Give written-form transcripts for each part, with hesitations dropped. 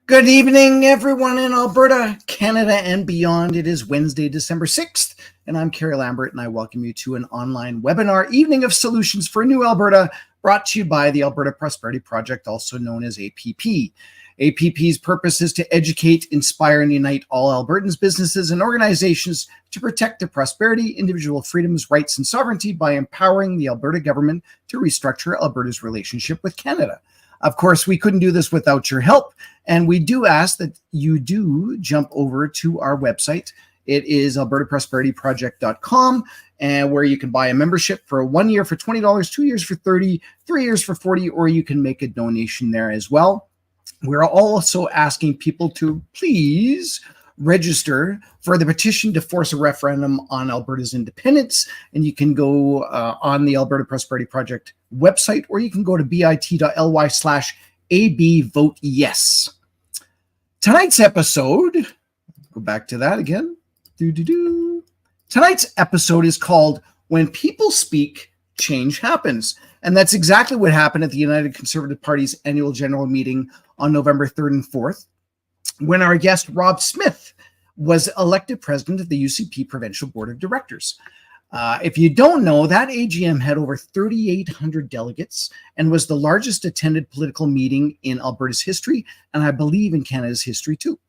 Good evening, everyone in Alberta, Canada, and beyond. It is Wednesday, December 6th, and I'm Kerry Lambert, and I welcome you to an online webinar, Evening of Solutions for a New Alberta, brought to you by the Alberta Prosperity Project, also known as APP. APP's purpose is to educate, inspire, and unite all Albertans, businesses, and organizations to protect their prosperity, individual freedoms, rights, and sovereignty by empowering the Alberta government to restructure Alberta's relationship with Canada. Of course, we couldn't do this without your help, and we do ask that you do jump over to our website. It is albertaprosperityproject.com, and where you can buy a membership for 1 year for $20, 2 years for $30, 3 years for $40, or you can make a donation there as well. We're also asking people to please register for the petition to force a referendum on Alberta's independence. And you can go on the Alberta Prosperity Project website, or you can go to bit.ly/AB vote yes. Tonight's episode, go back to that again. Tonight's episode is called When People Speak, Change Happens. And that's exactly what happened at the United Conservative Party's annual general meeting on November 3rd and 4th, when our guest, Rob Smith, was elected president of the UCP Provincial Board of Directors. If you don't know, that AGM had over 3,800 delegates and was the largest attended political meeting in Alberta's history, and I believe in Canada's history too.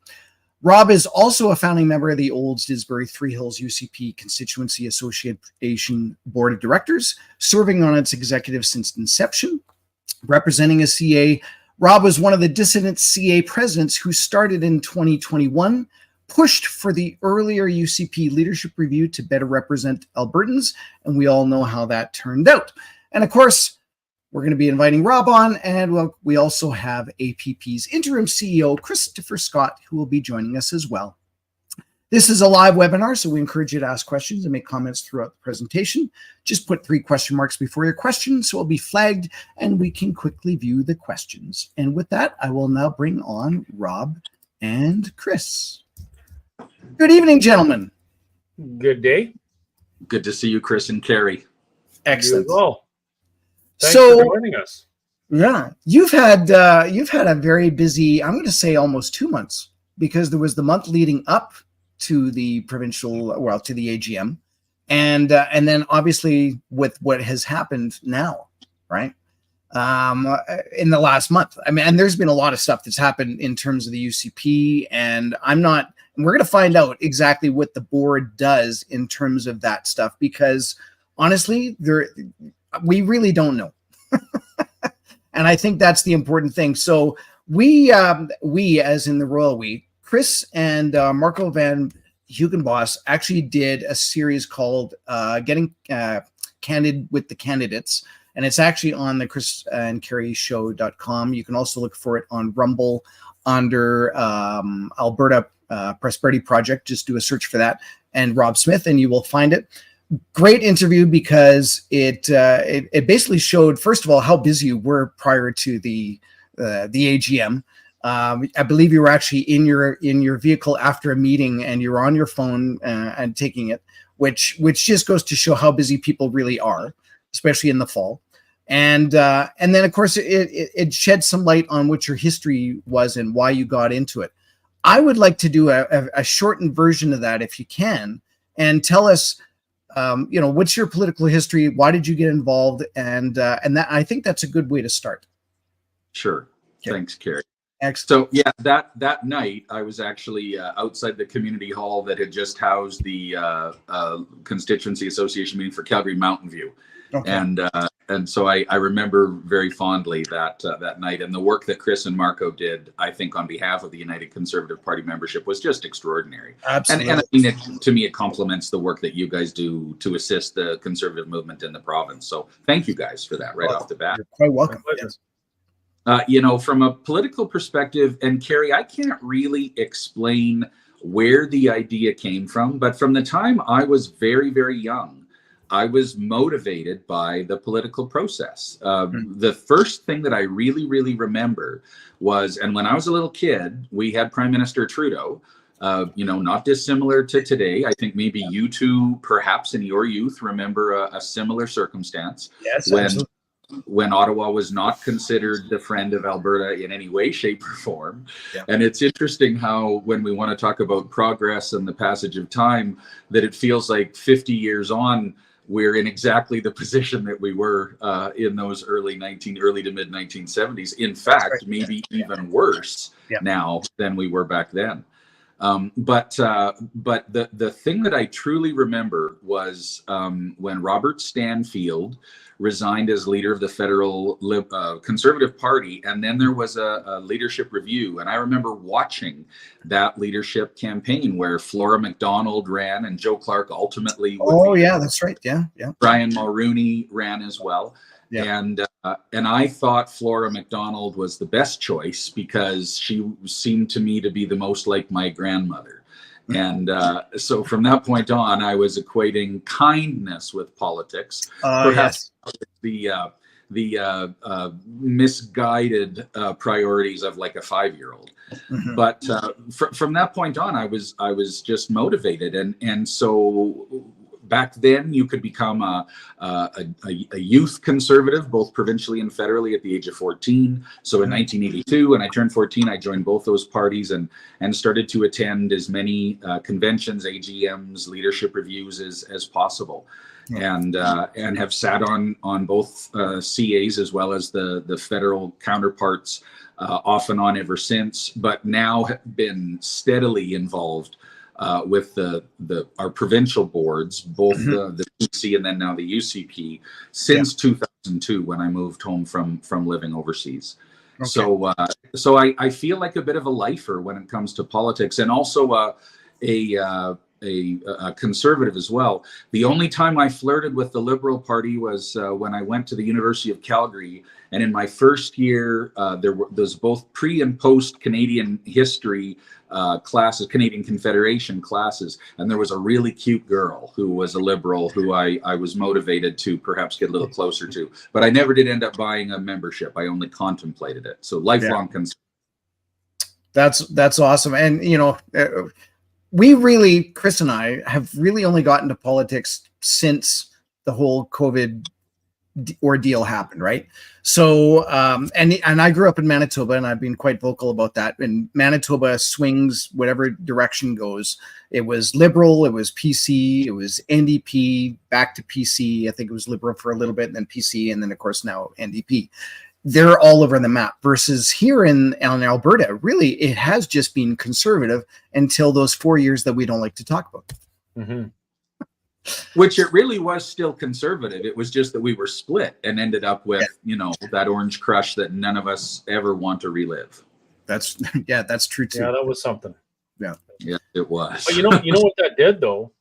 Rob is also a founding member of the Olds Didsbury Three Hills UCP Constituency Association Board of Directors, serving on its executive since inception. Representing a CA, Rob was one of the dissident CA presidents who started in 2021, pushed for the earlier UCP leadership review to better represent Albertans, and we all know how that turned out. And of course, we're going to be inviting Rob on, and we also have APP's interim CEO, Christopher Scott, who will be joining us as well. This is a live webinar, so we encourage you to ask questions and make comments throughout the presentation. Just put 3 question marks before your question, so it'll be flagged, and we can quickly view the questions. And with that, I will now bring on Rob and Chris. Good evening, gentlemen. Good day. Good to see you, Chris and Kerry. Excellent. Thanks for joining us. Yeah, you've had a very busy, I'm going to say almost 2 months, because there was the month leading up to the provincial, well, to the AGM, and then obviously with what has happened now, right? In the last month. I mean, and there's been a lot of stuff that's happened in terms of the UCP, and we're going to find out exactly what the board does in terms of that stuff, because honestly, we really don't know. And I think that's the important thing. So we as in the royal we, Chris and Marco van Hugenbos actually did a series called Getting Candid with the Candidates. And it's actually on the Chris and Kerry show.com. You can also look for it on Rumble under Alberta Prosperity Project. Just do a search for that and Rob Smith, and you will find it. Great interview, because it basically showed, first of all, how busy you were prior to the AGM. I believe you were actually in your vehicle after a meeting, and you were on your phone and taking it, which just goes to show how busy people really are, especially in the fall. And then of course it shed some light on what your history was and why you got into it. I would like to do a shortened version of that, if you can, and tell us, what's your political history? Why did you get involved? And that, I think that's a good way to start. Sure. Okay. Thanks, Kerry. Excellent. So yeah, that night I was actually outside the community hall that had just housed the constituency association meeting for Calgary Mountain View. Okay. And so I remember very fondly that night, and the work that Chris and Marco did, I think, on behalf of the United Conservative Party membership was just extraordinary. Absolutely. And I mean, to me, it complements the work that you guys do to assist the conservative movement in the province. So thank you guys for that off the bat. You're quite welcome. Yes. From a political perspective, and Kerry, I can't really explain where the idea came from, but from the time I was very, very young, I was motivated by the political process. The first thing that I really, really remember was, and when I was a little kid, we had Prime Minister Trudeau, not dissimilar to today. I think maybe you two, perhaps in your youth, remember a similar circumstance. Yes, when absolutely. when Ottawa was not considered the friend of Alberta in any way, shape, or form. Yeah. And it's interesting how, when we want to talk about progress and the passage of time, that it feels like 50 years on, we're in exactly the position that we were in those early to mid 1970s. In fact, maybe even worse now than we were back then. But the thing that I truly remember was when Robert Stanfield resigned as leader of the federal Conservative Party, and then there was a leadership review, and I remember watching that leadership campaign where Flora MacDonald ran and Joe Clark ultimately. That's right. Yeah. Brian Mulrooney ran as well. Yeah. And I thought Flora MacDonald was the best choice because she seemed to me to be the most like my grandmother. And so from that point on, I was equating kindness with politics, perhaps the misguided priorities of like a 5-year-old. Mm-hmm. But from that point on, I was just motivated, and so. Back then, you could become a youth conservative, both provincially and federally, at the age of 14. So in 1982, when I turned 14, I joined both those parties and started to attend as many conventions, AGMs, leadership reviews as possible, and have sat on both CAs as well as the federal counterparts off and on ever since. But now have been steadily involved with our provincial boards, both the PC and then now the UCP, since 2002, when I moved home from living overseas. Okay. So I feel like a bit of a lifer when it comes to politics, and also a conservative as well. The only time I flirted with the Liberal Party was when I went to the University of Calgary, and in my first year, there's both pre and post Canadian history classes, Canadian Confederation classes, and there was a really cute girl who was a Liberal who I was motivated to perhaps get a little closer to, but I never did end up buying a membership. I only contemplated it. So lifelong concern. That's awesome. And Chris and I have really only gotten to politics since the whole COVID ordeal happened, right? So and I grew up in Manitoba, and I've been quite vocal about that. And Manitoba swings whatever direction goes. It was Liberal, it was PC, it was NDP, back to PC. I think it was Liberal for a little bit, and then PC, and then of course now NDP. They're all over the map. Versus here in Alberta, really, it has just been conservative until those 4 years that we don't like to talk about. Mm-hmm. Which it really was still conservative. It was just that we were split and ended up with, that orange crush that none of us ever want to relive. That's true too. Yeah, that was something. Yeah, it was. But you know what that did though?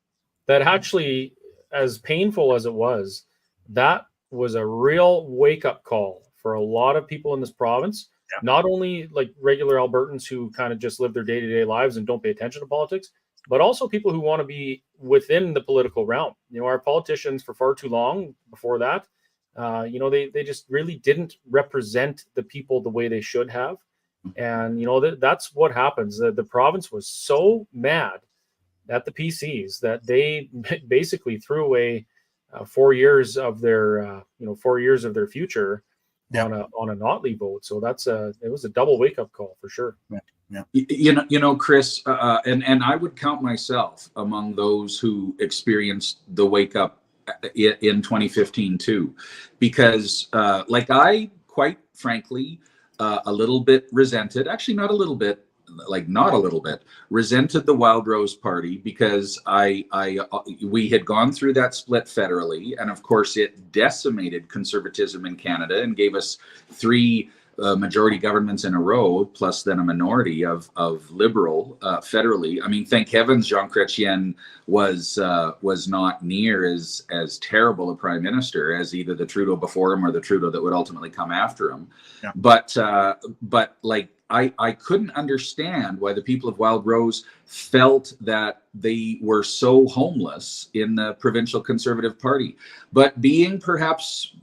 That actually, as painful as it was, that was a real wake-up call for a lot of people in this province. Yeah. Not only like regular Albertans who kind of just live their day-to-day lives and don't pay attention to politics, but also people who want to be within the political realm. Our politicians for far too long before that, they just really didn't represent the people the way they should have. And, that's what happens. The province was so mad at the PCs that they basically threw away 4 years of their, 4 years of their future on a Notley vote. So it was a double wake-up call for sure. Yeah. Chris, and I would count myself among those who experienced the wake up in 2015 too, because I quite frankly a little bit resented, actually not a little bit, resented the Wild Rose Party because we had gone through that split federally, and of course it decimated conservatism in Canada and gave us 3 majority governments in a row, plus then a minority of Liberal federally. I mean, thank heavens Jean Chrétien was not near as terrible a prime minister as either the Trudeau before him or the Trudeau that would ultimately come after him. Yeah. But I couldn't understand why the people of Wild Rose felt that they were so homeless in the provincial Conservative Party. But being perhaps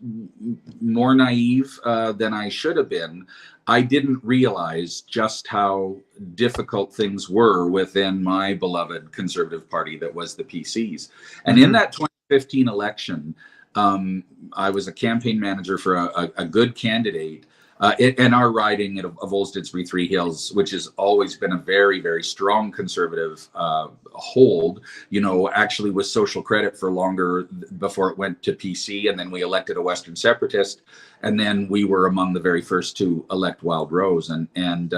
more naive than I should have been, I didn't realize just how difficult things were within my beloved Conservative Party that was the PCs. And in that 2015 election, I was a campaign manager for a good candidate in our riding of Old Didsbury Three Hills, which has always been a very, very strong conservative hold, actually with social credit for longer before it went to PC. And then we elected a Western separatist. And then we were among the very first to elect Wild Rose. And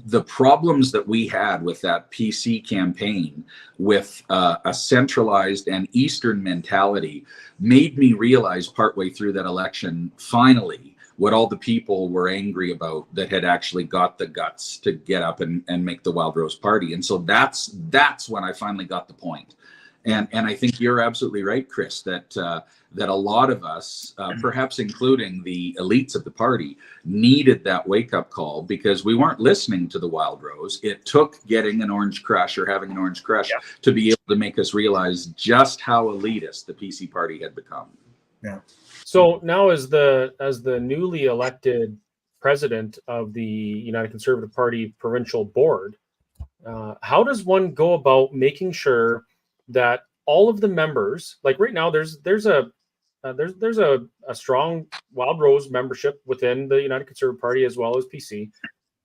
the problems that we had with that PC campaign with a centralized and Eastern mentality made me realize partway through that election, finally, what all the people were angry about that had actually got the guts to get up and make the Wild Rose Party. And so that's when I finally got the point. And I think you're absolutely right, Chris, that a lot of us, perhaps including the elites of the party, needed that wake-up call because we weren't listening to the Wild Rose. It took getting an Orange Crush or having an Orange Crush to be able to make us realize just how elitist the PC party had become. Yeah. So now, as the newly elected president of the United Conservative Party Provincial Board, how does one go about making sure that all of the members, like right now, there's a strong Wild Rose membership within the United Conservative Party as well as PC.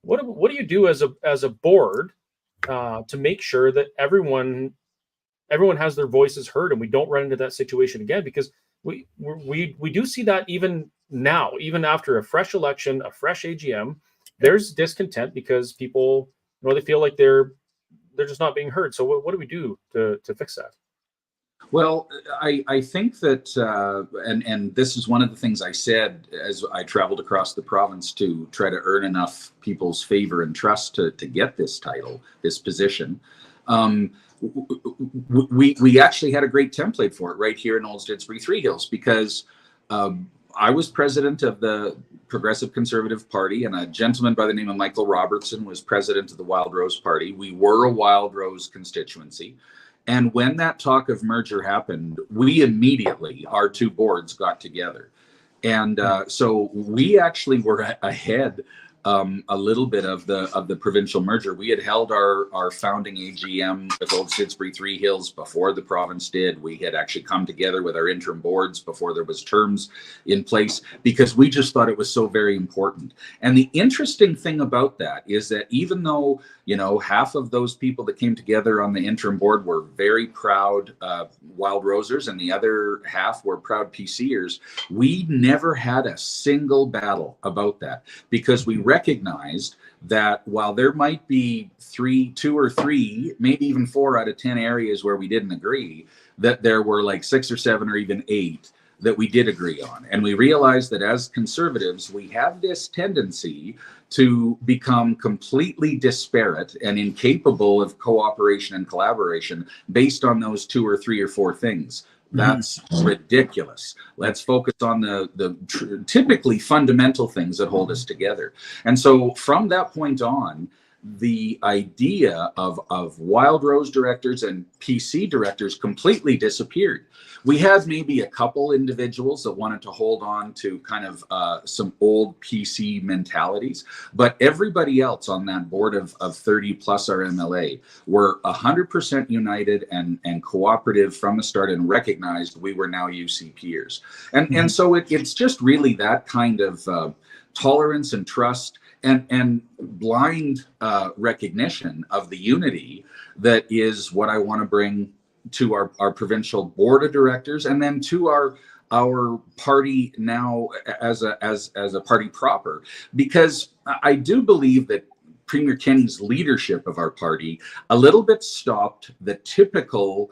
What do you do as a board to make sure that everyone has their voices heard and we don't run into that situation again? Because we do see that even now, even after a fresh election, a fresh AGM, there's discontent because people, they feel like they're just not being heard. So what do we do to fix that? Well, I think that, and this is one of the things I said as I traveled across the province to try to earn enough people's favor and trust to get this title, this position. We actually had a great template for it right here in Old Didsbury Three Hills because I was president of the Progressive Conservative Party, and a gentleman by the name of Michael Robertson was president of the Wild Rose Party. We were a Wild Rose constituency. And when that talk of merger happened, we immediately, our two boards got together. And so we actually were ahead a little bit of the provincial merger. We had held our founding AGM with Old Didsbury Three Hills before the province did. We had actually come together with our interim boards before there was terms in place because we just thought it was so very important. And the interesting thing about that is that even though, half of those people that came together on the interim board were very proud Wild Rosers and the other half were proud PCers, we never had a single battle about that because we recognized that while there might be 2 or 3, maybe even 4 out of 10 areas where we didn't agree, that there were like 6 or 7 or even 8 that we did agree on. And we realized that as conservatives, we have this tendency to become completely disparate and incapable of cooperation and collaboration based on those 2 or 3 or 4 things. That's ridiculous. Let's focus on the typically fundamental things that hold us together. And so from that point on, the idea of Wild Rose directors and PC directors completely disappeared. We had maybe a couple individuals that wanted to hold on to kind of some old PC mentalities, but everybody else on that board of 30 plus our MLA were 100% united and cooperative from the start and recognized we were now UCPers. And so it's just really that kind of tolerance and trust and blind recognition of the unity that is what I want to bring to our provincial board of directors and then to our party now as a party proper, because I do believe that Premier Kenney's leadership of our party a little bit stopped the typical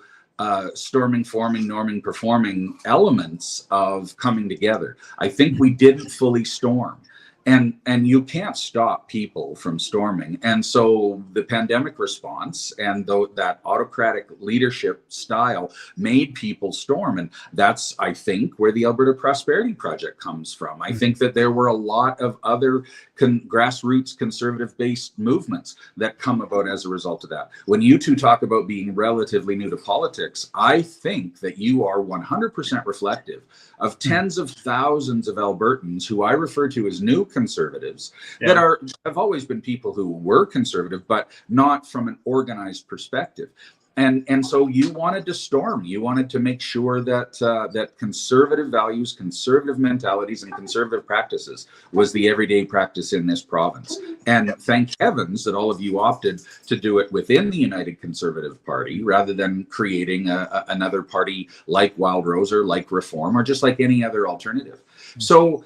storming, forming, norming, performing elements of coming together. I think we didn't fully storm. And you can't stop people from storming. And so the pandemic response and that autocratic leadership style made people storm. And that's, I think, where the Alberta Prosperity Project comes from. I think that there were a lot of other grassroots conservative-based movements that come about as a result of that. When you two talk about being relatively new to politics, I think that you are 100% reflective of tens of thousands of Albertans who I refer to as new conservatives that have always been people who were conservative, but not from an organized perspective. And so you wanted to storm. You wanted to make sure that that conservative values, conservative mentalities, and conservative practices was the everyday practice in this province. And thank heavens that all of you opted to do it within the United Conservative Party rather than creating another party like Wild Rose or like Reform or just like any other alternative. So,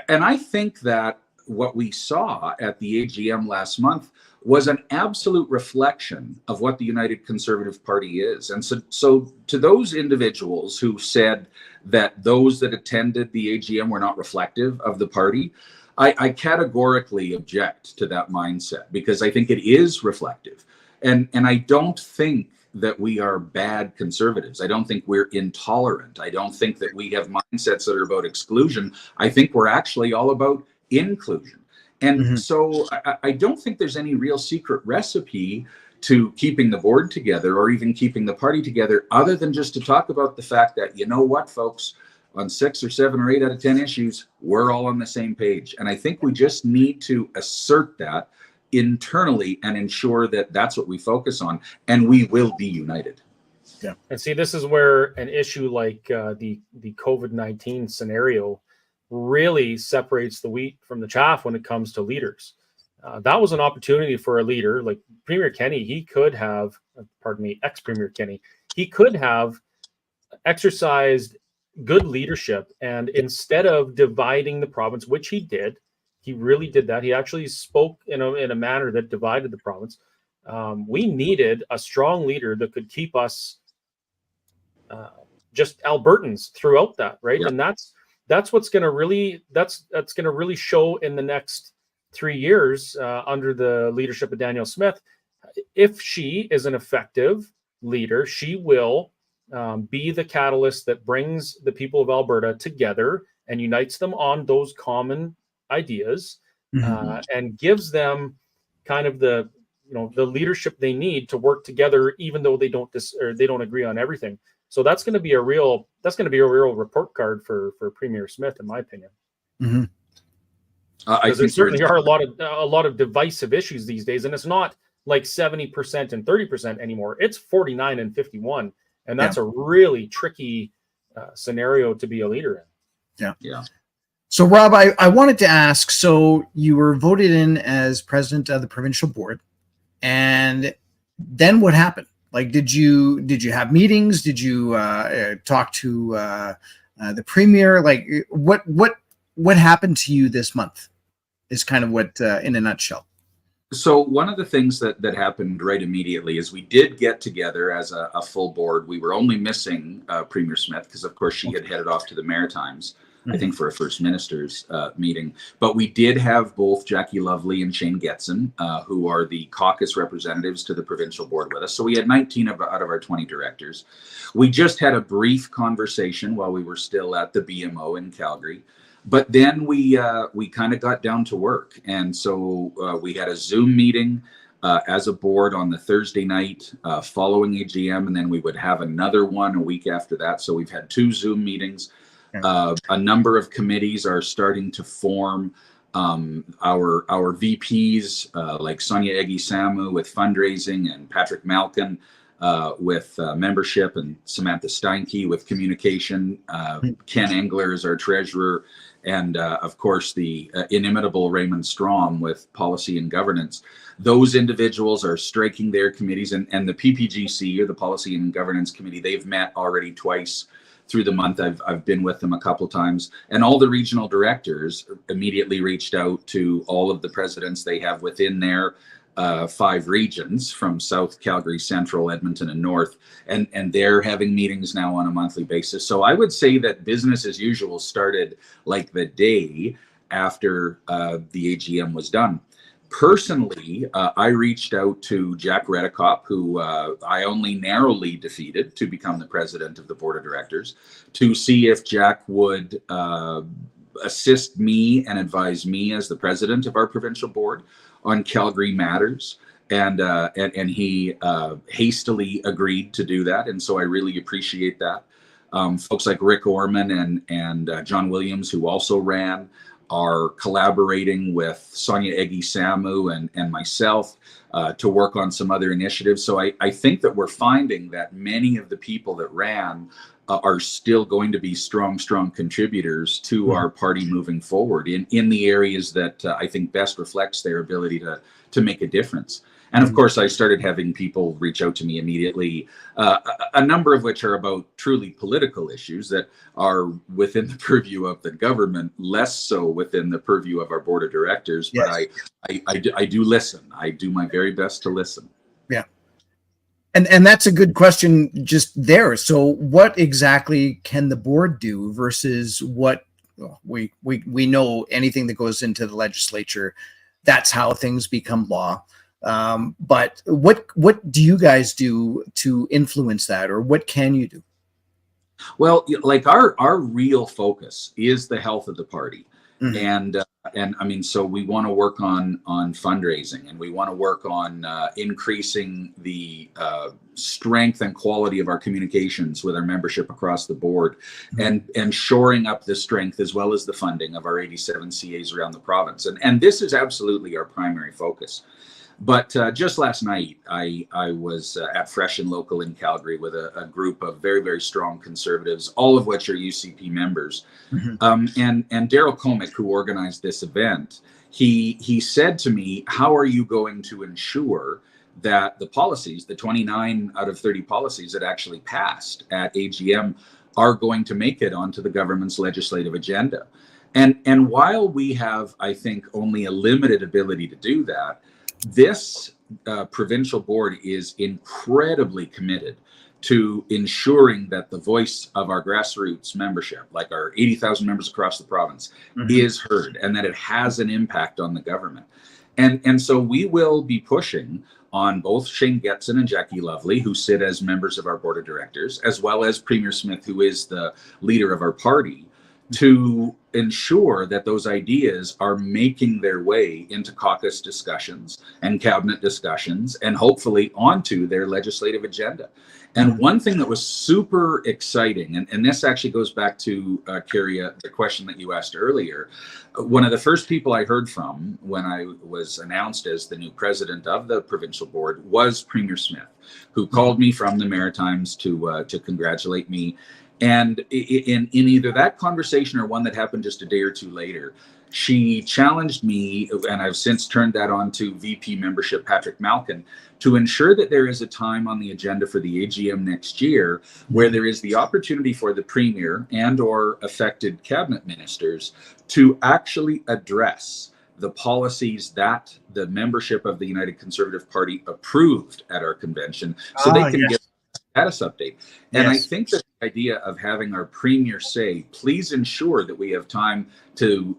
and I think that what we saw at the AGM last month was an absolute reflection of what the United Conservative Party is. And so to those individuals who said that those that attended the AGM were not reflective of the party, I categorically object to that mindset, because I think it is reflective. And I don't think that we are bad conservatives. I don't think we're intolerant. I don't think that we have mindsets that are about exclusion. I think we're actually all about inclusion. And so I don't think there's any real secret recipe to keeping the board together or even keeping the party together, other than just to talk about the fact that, you know what, folks, on 6 or 7 or 8 out of 10 issues, we're all on the same page. And I think we just need to assert that internally and ensure that that's what we focus on, and we will be united. Yeah. And see, this is where an issue like the COVID-19 scenario really separates the wheat from the chaff when it comes to leaders. That was an opportunity for a leader like Premier Kenny. He could have, ex-Premier Kenny, he could have exercised good leadership, and instead of dividing the province, which he did, he really did that. He actually spoke in a manner that divided the province. We needed a strong leader that could keep us just Albertans throughout that, right? Yeah. And that's what's going to really show in the next 3 years under the leadership of Danielle Smith. If she is an effective leader, she will be the catalyst that brings the people of Alberta together and unites them on those common ideas, and gives them kind of the leadership they need to work together, even though they don't agree on everything. So that's going to be a real report card for Premier Smith, in my opinion. Because there certainly are a lot of divisive issues these days, and it's not like 70% and 30% anymore. It's 49 and 51, and that's a really tricky scenario to be a leader in. Yeah. So, Rob, I wanted to ask, so you were voted in as president of the provincial board, and then what happened? Like, did you have meetings? Did you talk to the premier? Like, what happened to you this month is kind of what, in a nutshell. So one of the things that happened right immediately is we did get together as a full board. We were only missing Premier Smith because, of course, she had headed off to the Maritimes, I think, for a First Minister's meeting. But we did have both Jackie Lovely and Shane Getson, who are the caucus representatives to the provincial board with us. So we had 19 out of our 20 directors. We just had a brief conversation while we were still at the BMO in Calgary. But then we kind of got down to work. And so we had a Zoom meeting as a board on the Thursday night following AGM, and then we would have another one a week after that. So we've had 2 Zoom meetings. A number of committees are starting to form. Our VPs like Sonia Egi-Samu with fundraising, and Patrick Malkin with membership, and Samantha Steinke with communication. Ken Engler is our treasurer, and of course the inimitable Raymond Strom with policy and governance. Those individuals are striking their committees, and the PPGC, or the Policy and Governance Committee, they've met already twice through the month. I've been with them a couple times, and all the regional directors immediately reached out to all of the presidents they have within their 5 regions, from South, Calgary, Central, Edmonton, and North, and they're having meetings now on a monthly basis. So I would say that business as usual started like the day after the AGM was done. Personally, I reached out to Jack Redekop, who I only narrowly defeated to become the president of the board of directors, to see if Jack would assist me and advise me as the president of our provincial board on Calgary matters. And he hastily agreed to do that. And so I really appreciate that. Folks like Rick Orman and John Williams, who also ran, are collaborating with Sonia Egi Samu and myself to work on some other initiatives. So I think that we're finding that many of the people that ran are still going to be strong contributors to our party moving forward in the areas that I think best reflects their ability to make a difference. And of course, I started having people reach out to me immediately, a number of which are about truly political issues that are within the purview of the government, less so within the purview of our board of directors. Yes. But I do listen. I do my very best to listen. Yeah. And that's a good question just there. So what exactly can the board do versus what we know anything that goes into the legislature, that's how things become law. But what do you guys do to influence that, or what can you do? Well, like our real focus is the health of the party. Mm-hmm. And I mean, so we want to work on fundraising, and we want to work on increasing the strength and quality of our communications with our membership across the board, mm-hmm. and shoring up the strength as well as the funding of our 87 CAs around the province. And this is absolutely our primary focus. But just last night, I was at Fresh and Local in Calgary with a group of very, very strong conservatives, all of which are UCP members. Mm-hmm. And Daryl Comic, who organized this event, he said to me, how are you going to ensure that the policies, the 29 out of 30 policies that actually passed at AGM, are going to make it onto the government's legislative agenda? And while we have, I think, only a limited ability to do that, this provincial board is incredibly committed to ensuring that the voice of our grassroots membership, like our 80,000 members across the province, mm-hmm. is heard, and that it has an impact on the government. And so we will be pushing on both Shane Getson and Jackie Lovely, who sit as members of our board of directors, as well as Premier Smith, who is the leader of our party, to ensure that those ideas are making their way into caucus discussions and cabinet discussions and hopefully onto their legislative agenda. And one thing that was super exciting, and this actually goes back to, Kerry, the question that you asked earlier. One of the first people I heard from when I was announced as the new president of the provincial board was Premier Smith, who called me from the Maritimes to congratulate me. And in either that conversation or one that happened just a day or two later, she challenged me, and I've since turned that on to VP membership Patrick Malkin, to ensure that there is a time on the agenda for the AGM next year where there is the opportunity for the Premier and or affected cabinet ministers to actually address the policies that the membership of the United Conservative Party approved at our convention, so they can get a status update. And I think that the idea of having our Premier say, please ensure that we have time to,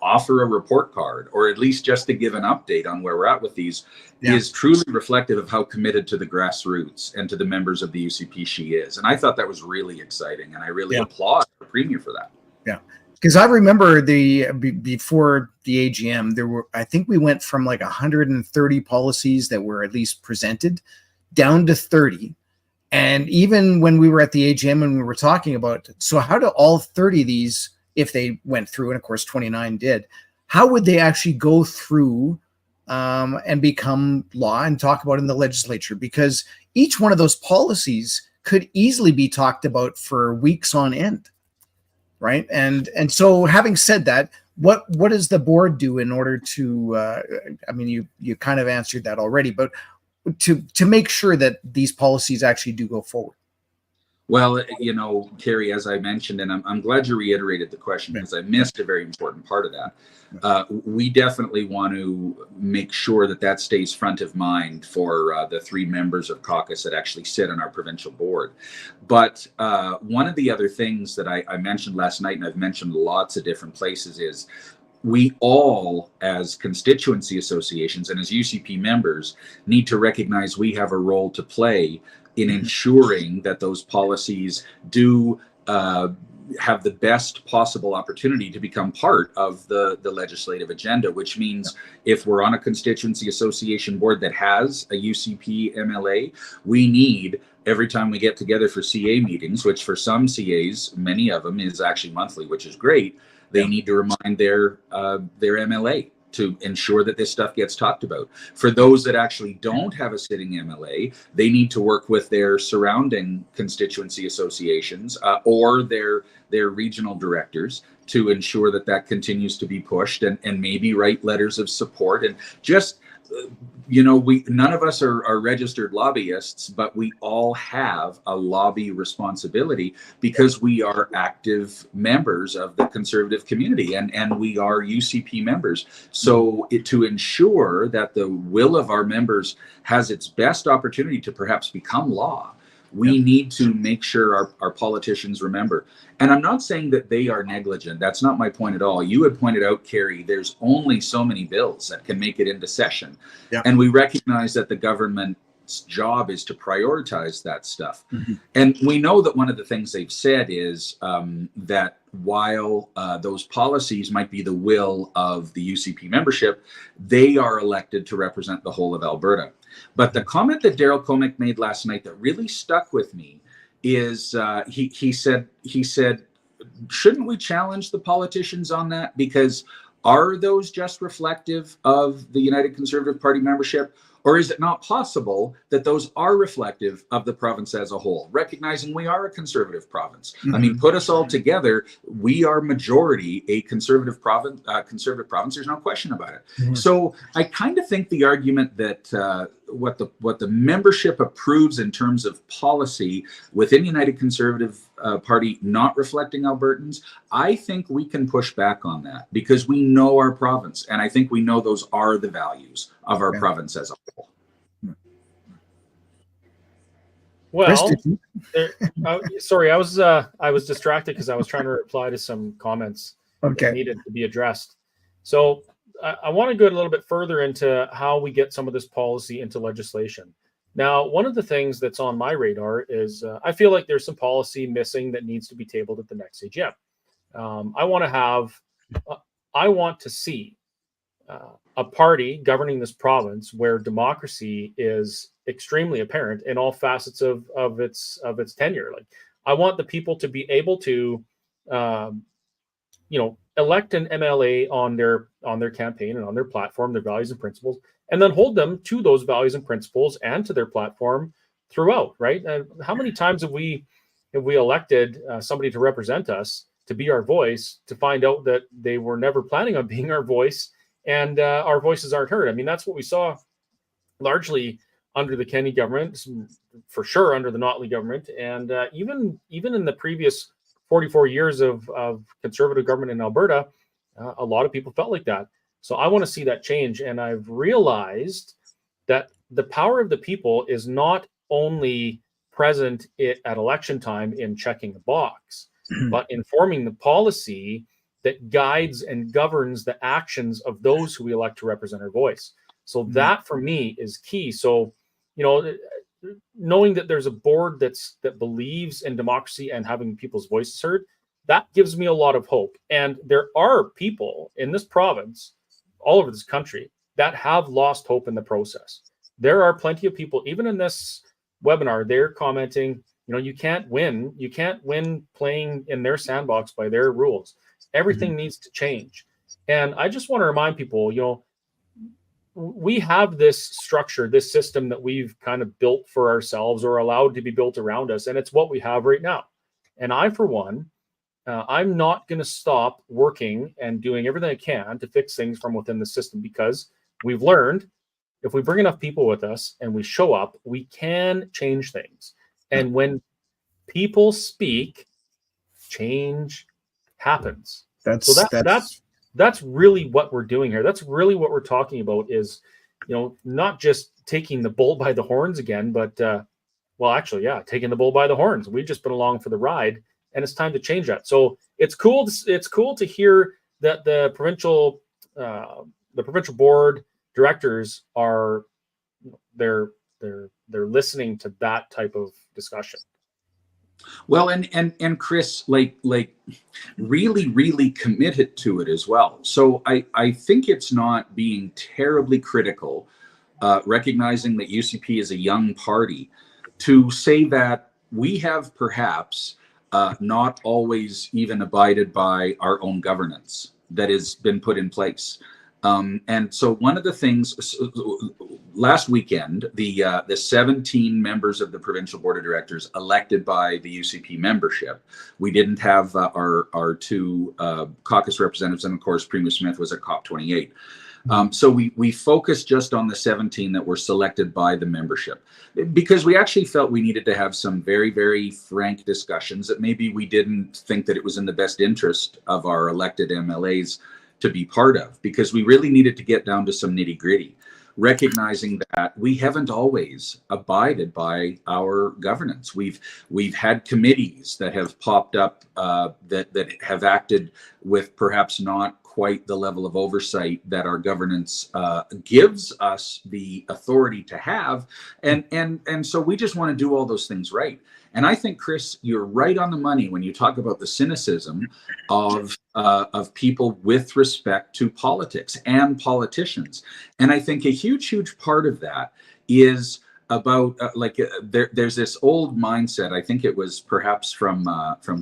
offer a report card, or at least just to give an update on where we're at with these, is truly reflective of how committed to the grassroots and to the members of the UCP she is. And I thought that was really exciting, and I really applaud the Premier for that. Yeah. Because I remember before the AGM, I think we went from like 130 policies that were at least presented down to 30. And even when we were at the AGM and we were talking about, so how do all 30 of these, if they went through, and of course 29 did, how would they actually go through and become law and talk about in the legislature? Because each one of those policies could easily be talked about for weeks on end. Right. And so having said that, what does the board do in order to, you kind of answered that already, but to make sure that these policies actually do go forward? Well, Kerry, as I mentioned, and I'm glad you reiterated the question because I missed a very important part of that. We definitely want to make sure that stays front of mind for the three members of caucus that actually sit on our provincial board. But one of the other things that I mentioned last night, and I've mentioned lots of different places, is we all, as constituency associations and as UCP members, need to recognize we have a role to play in ensuring that those policies do have the best possible opportunity to become part of the legislative agenda, which means if we're on a constituency association board that has a UCP MLA, we need, every time we get together for CA meetings, which for some CAs, many of them is actually monthly, which is great, They need to remind their MLA to ensure that this stuff gets talked about. For those that actually don't have a sitting MLA, they need to work with their surrounding constituency associations or their regional directors to ensure that that continues to be pushed, and maybe write letters of support. And just, none of us are registered lobbyists, but we all have a lobby responsibility because we are active members of the conservative community, and we are UCP members. So to ensure that the will of our members has its best opportunity to perhaps become law, we need to make sure our politicians remember. And I'm not saying that they are negligent. That's not my point at all. You had pointed out, Kerry, there's only so many bills that can make it into session. Yeah. And we recognize that the government's job is to prioritize that stuff. Mm-hmm. And we know that one of the things they've said is that while those policies might be the will of the UCP membership, they are elected to represent the whole of Alberta. But the comment that Daryl Komek made last night that really stuck with me is he said, shouldn't we challenge the politicians on that? Because are those just reflective of the United Conservative Party membership? Or is it not possible that those are reflective of the province as a whole, recognizing we are a conservative province? Mm-hmm. I mean, put us all together, we are majority a conservative province. There's no question about it. Mm-hmm. So I kind of think the argument that what the membership approves in terms of policy within United Conservative Party not reflecting Albertans, I think we can push back on that because we know our province, and I think we know those are the values of our province as a whole. Well, sorry, I was distracted because I was trying to reply to some comments that needed to be addressed. So I want to go a little bit further into how we get some of this policy into legislation. Now, one of the things that's on my radar is I feel like there's some policy missing that needs to be tabled at the next AGM. I want to see a party governing this province where democracy is extremely apparent in all facets of its tenure. Like, I want the people to be able to, elect an MLA on their campaign and on their platform, their values and principles, and then hold them to those values and principles and to their platform throughout. Right? How many times have we elected somebody to represent us, to be our voice, to find out that they were never planning on being our voice, and our voices aren't heard? I mean, that's what we saw largely under the Kenney government, for sure under the Notley government, and even in the previous 44 years of conservative government in Alberta, a lot of people felt like that. So I want to see that change, and I've realized that the power of the people is not only present at election time in checking the box, but in forming the policy that guides and governs the actions of those who we elect to represent our voice. So that for me is key. So, knowing that there's a board that believes in democracy and having people's voices heard, that gives me a lot of hope. And there are people in this province, all over this country, that have lost hope in the process. There are plenty of people, even in this webinar, they're commenting, you can't win. You can't win playing in their sandbox by their rules. Everything needs to change. And I just want to remind people, we have this structure, this system that we've kind of built for ourselves or allowed to be built around us. And it's what we have right now. And I, for one, I'm not going to stop working and doing everything I can to fix things from within the system, because we've learned if we bring enough people with us and we show up, we can change things. And when people speak, change happens. That's really what we're doing here. That's really what we're talking about is, not just taking the bull by the horns again, but taking the bull by the horns. We've just been along for the ride, and it's time to change that. So it's cool to hear that the provincial board directors are they're listening to that type of discussion. Well, and Chris, like really, really committed to it as well. So I think it's not being terribly critical, recognizing that UCP is a young party, to say that we have perhaps not always even abided by our own governance that has been put in place. And so one of the things last weekend, the 17 members of the Provincial Board of Directors elected by the UCP membership, we didn't have our two caucus representatives, and of course, Premier Smith was at COP28. So we focused just on the 17 that were selected by the membership, because we actually felt we needed to have some very, very frank discussions that maybe we didn't think that it was in the best interest of our elected MLAs to be part of, because we really needed to get down to some nitty gritty, recognizing that we haven't always abided by our governance. We've had committees that have popped up that have acted with perhaps not quite the level of oversight that our governance gives us the authority to have, and so we just want to do all those things right. And I think, Chris, you're right on the money when you talk about the cynicism of people with respect to politics and politicians. And I think a huge part of that is about there's this old mindset. I think it was perhaps from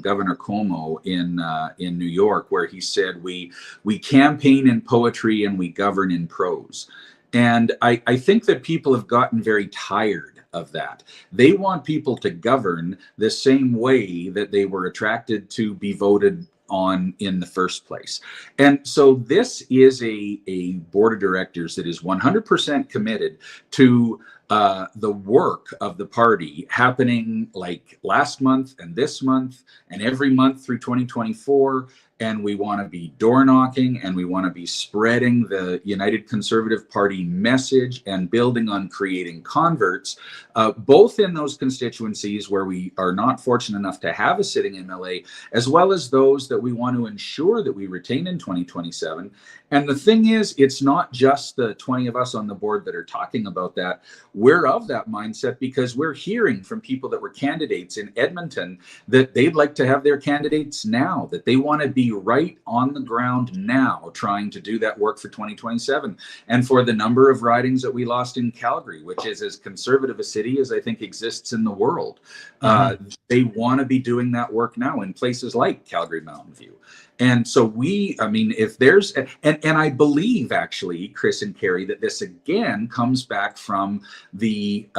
Governor Cuomo in New York, where he said we campaign in poetry and we govern in prose. And I think that people have gotten very tired of that. They want people to govern the same way that they were attracted to be voted on in the first place. And so this is a board of directors that is 100% committed to the work of the party happening like last month and this month and every month through 2024. And we want to be door knocking, and we want to be spreading the United Conservative Party message and building on creating converts, both in those constituencies where we are not fortunate enough to have a sitting MLA, as well as those that we want to ensure that we retain in 2027. And the thing is, it's not just the 20 of us on the board that are talking about that. We're of that mindset because we're hearing from people that were candidates in Edmonton that they'd like to have their candidates now, that they want to be right on the ground now, trying to do that work for 2027. And for the number of ridings that we lost in Calgary, which is as conservative a city as I think exists in the world, they want to be doing that work now in places like Calgary Mountain View. And so if there's, and I believe actually, Chris and Kerry, that this again comes back from the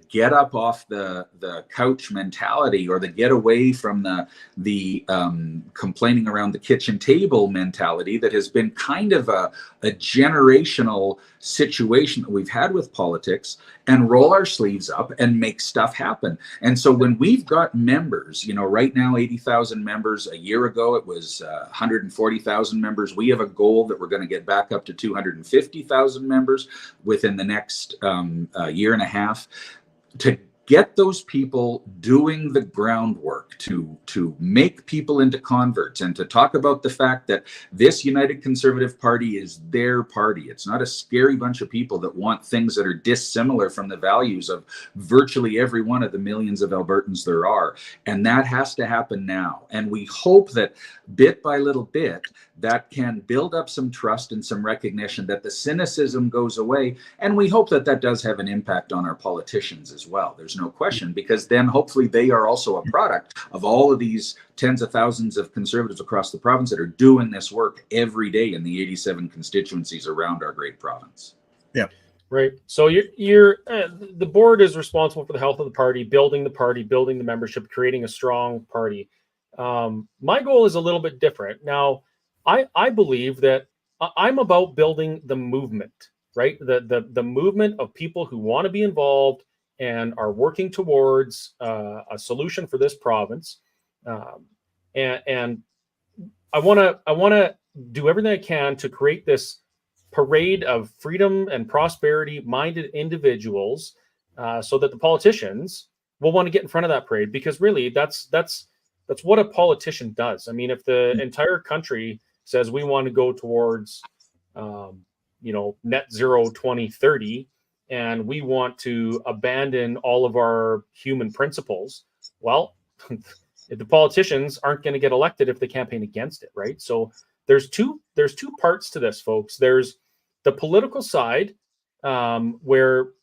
get up off the couch mentality, or the get away from the complaining around the kitchen table mentality that has been kind of a generational situation that we've had with politics, and roll our sleeves up and make stuff happen. And so when we've got members, right now 80,000 members, a year ago it was 140,000 members. We have a goal that we're going to get back up to 250,000 members within the next year and a half, to get those people doing the groundwork to make people into converts, and to talk about the fact that this United Conservative Party is their party. It's not a scary bunch of people that want things that are dissimilar from the values of virtually every one of the millions of Albertans there are. And that has to happen now. And we hope that bit by little bit, that can build up some trust and some recognition that the cynicism goes away. And we hope that that does have an impact on our politicians as well. There's no question, because then hopefully they are also a product of all of these tens of thousands of Conservatives across the province that are doing this work every day in the 87 constituencies around our great province. Yeah. Right. So you're the board is responsible for the health of the party, building the membership, creating a strong party. My goal is a little bit different. Now, I believe that I'm about building the movement, right? The movement of people who want to be involved and are working towards a solution for this province. And I want to do everything I can to create this parade of freedom and prosperity minded individuals, so that the politicians will want to get in front of that parade, because really that's what a politician does. I mean, if the entire country says we want to go towards net zero 2030, and we want to abandon all of our human principles, well, the politicians aren't going to get elected if they campaign against it, right? So there's two parts to this, folks. There's the political side, where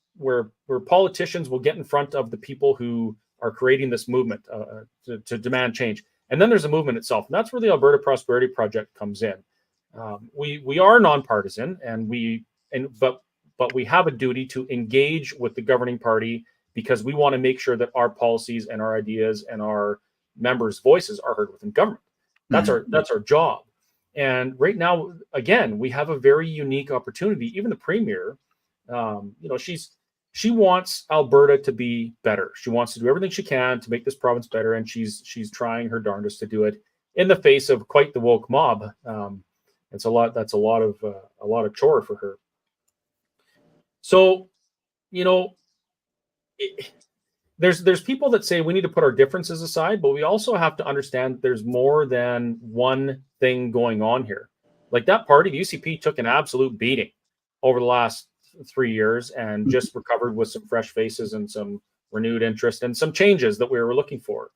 politicians will get in front of the people who are creating this movement to demand change. And then there's a movement itself, and that's where the Alberta Prosperity Project comes in. We are nonpartisan, but we have a duty to engage with the governing party because we want to make sure that our policies and our ideas and our members' voices are heard within government. That's our job. And right now, again, we have a very unique opportunity. Even the premier, she wants Alberta to be better. She wants to do everything she can to make this province better, and she's trying her darndest to do it in the face of quite the woke mob. That's a lot of chore for her. So, there's people that say we need to put our differences aside, but we also have to understand there's more than one thing going on here. Like that party, the UCP, took an absolute beating over the last 3 years and just recovered with some fresh faces and some renewed interest and some changes that we were looking for.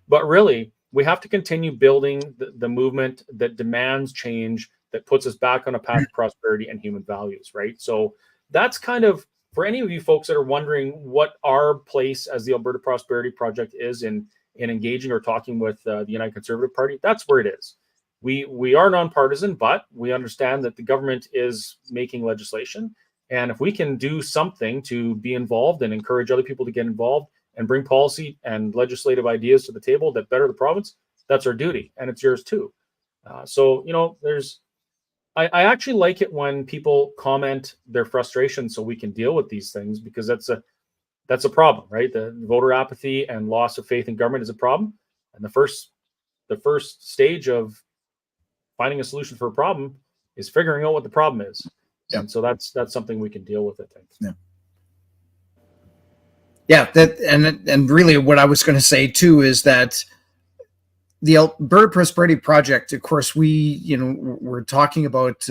But really, we have to continue building the movement that demands change, that puts us back on a path of prosperity and human values, right? So that's kind of, for any of you folks that are wondering what our place as the Alberta Prosperity Project is in engaging or talking with the United Conservative Party, that's where it is. We are nonpartisan, but we understand that the government is making legislation. And if we can do something to be involved and encourage other people to get involved and bring policy and legislative ideas to the table that better the province, that's our duty, and it's yours too. I actually like it when people comment their frustration so we can deal with these things, because that's a problem, right? The voter apathy and loss of faith in government is a problem. And the first stage of finding a solution for a problem is figuring out what the problem is. Yeah. And so that's something we can deal with, I think. Yeah. Yeah, and really what I was going to say too is that the Alberta Prosperity Project, of course, we're talking about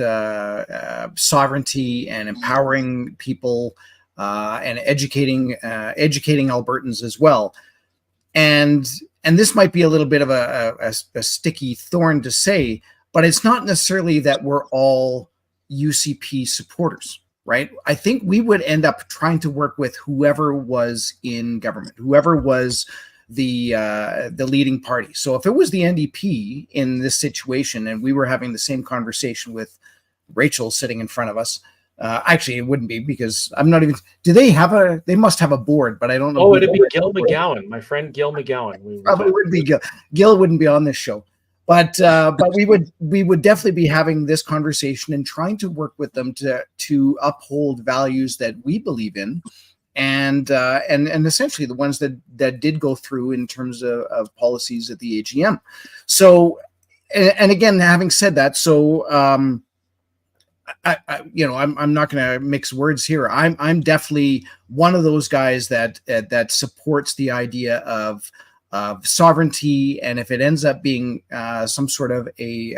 sovereignty and empowering people and educating Albertans as well. And this might be a little bit of a sticky thorn to say, but it's not necessarily that we're all UCP supporters, right? I think we would end up trying to work with whoever was in government, whoever was the leading party. So if it was the NDP in this situation, and we were having the same conversation with Rachel sitting in front of us, actually it wouldn't be, because I'm not even. They must have a board, but I don't know. Oh, it'd be Gil McGowan, my friend Gil McGowan. Probably would be Gil. Gil wouldn't be on this show, but we would definitely be having this conversation and trying to work with them to uphold values that we believe in. And essentially the ones that did go through in terms of policies at the AGM. So, and again, having said that, so I'm not going to mix words here. I'm definitely one of those guys that supports the idea of sovereignty, and if it ends up being some sort of a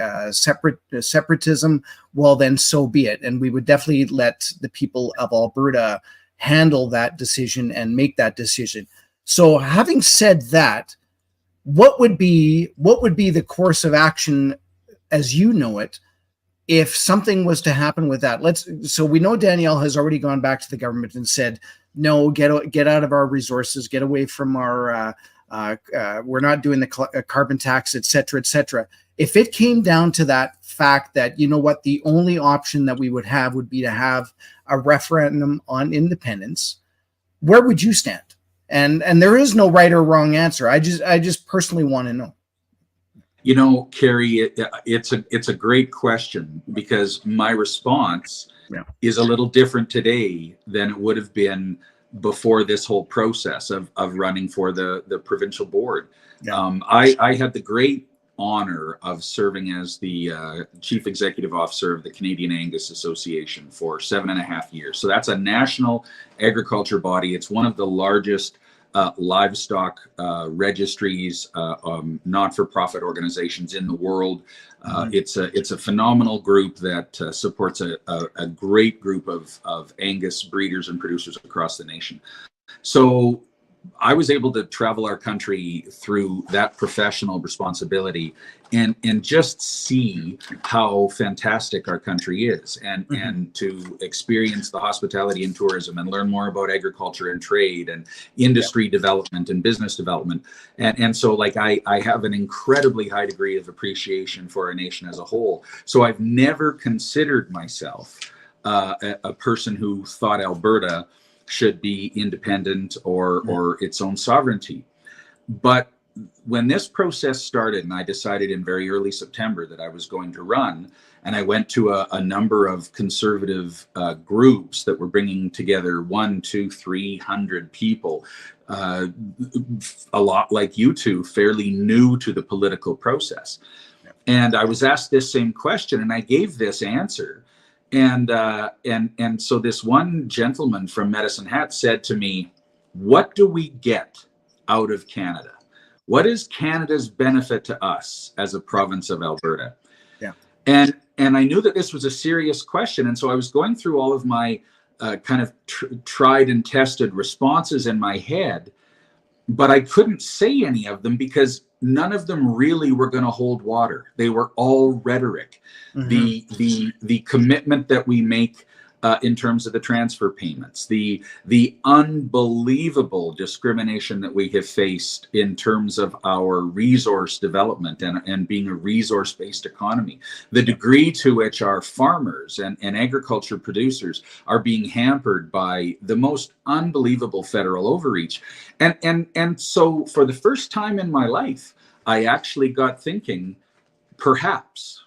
separatism, well, then so be it. And we would definitely let the people of Alberta handle that decision and make that decision. So having said that, what would be the course of action as you know it if something was to happen with that? So we know Danielle has already gone back to the government and said, no, get out of our resources, get away from our we're not doing the carbon tax, et cetera, et cetera. If it came down to that fact that, you know what, the only option that we would have would be to have a referendum on independence, where would you stand? And there is no right or wrong answer. I just personally want to know. Kerry, it's a great question, because my response is a little different today than it would have been before this whole process of running for the provincial board. Yeah. I had the great honor of serving as the chief executive officer of the Canadian Angus Association for 7.5 years. So that's a national agriculture body. It's one of the largest livestock registries, not-for-profit organizations in the world. It's a phenomenal group that supports a great group of Angus breeders and producers across the nation. So I was able to travel our country through that professional responsibility and just see how fantastic our country is, and to experience the hospitality and tourism and learn more about agriculture and trade and industry development and business development. And so like I have an incredibly high degree of appreciation for our nation as a whole. So I've never considered myself a person who thought Alberta should be independent or its own sovereignty. But when this process started, and I decided in very early September that I was going to run, and I went to a number of conservative groups that were bringing together 100, 200, 300 people, a lot like you two, fairly new to the political process. And I was asked this same question, and I gave this answer. And so this one gentleman from Medicine Hat said to me, "What do we get out of Canada? What is Canada's benefit to us as a province of Alberta?" Yeah. And I knew that this was a serious question. And so I was going through all of my kind of tried and tested responses in my head, but I couldn't say any of them because none of them really were going to hold water. They were all rhetoric. The commitment that we make in terms of the transfer payments, the unbelievable discrimination that we have faced in terms of our resource development and being a resource-based economy, the degree to which our farmers and agriculture producers are being hampered by the most unbelievable federal overreach. And so for the first time in my life, I actually got thinking, perhaps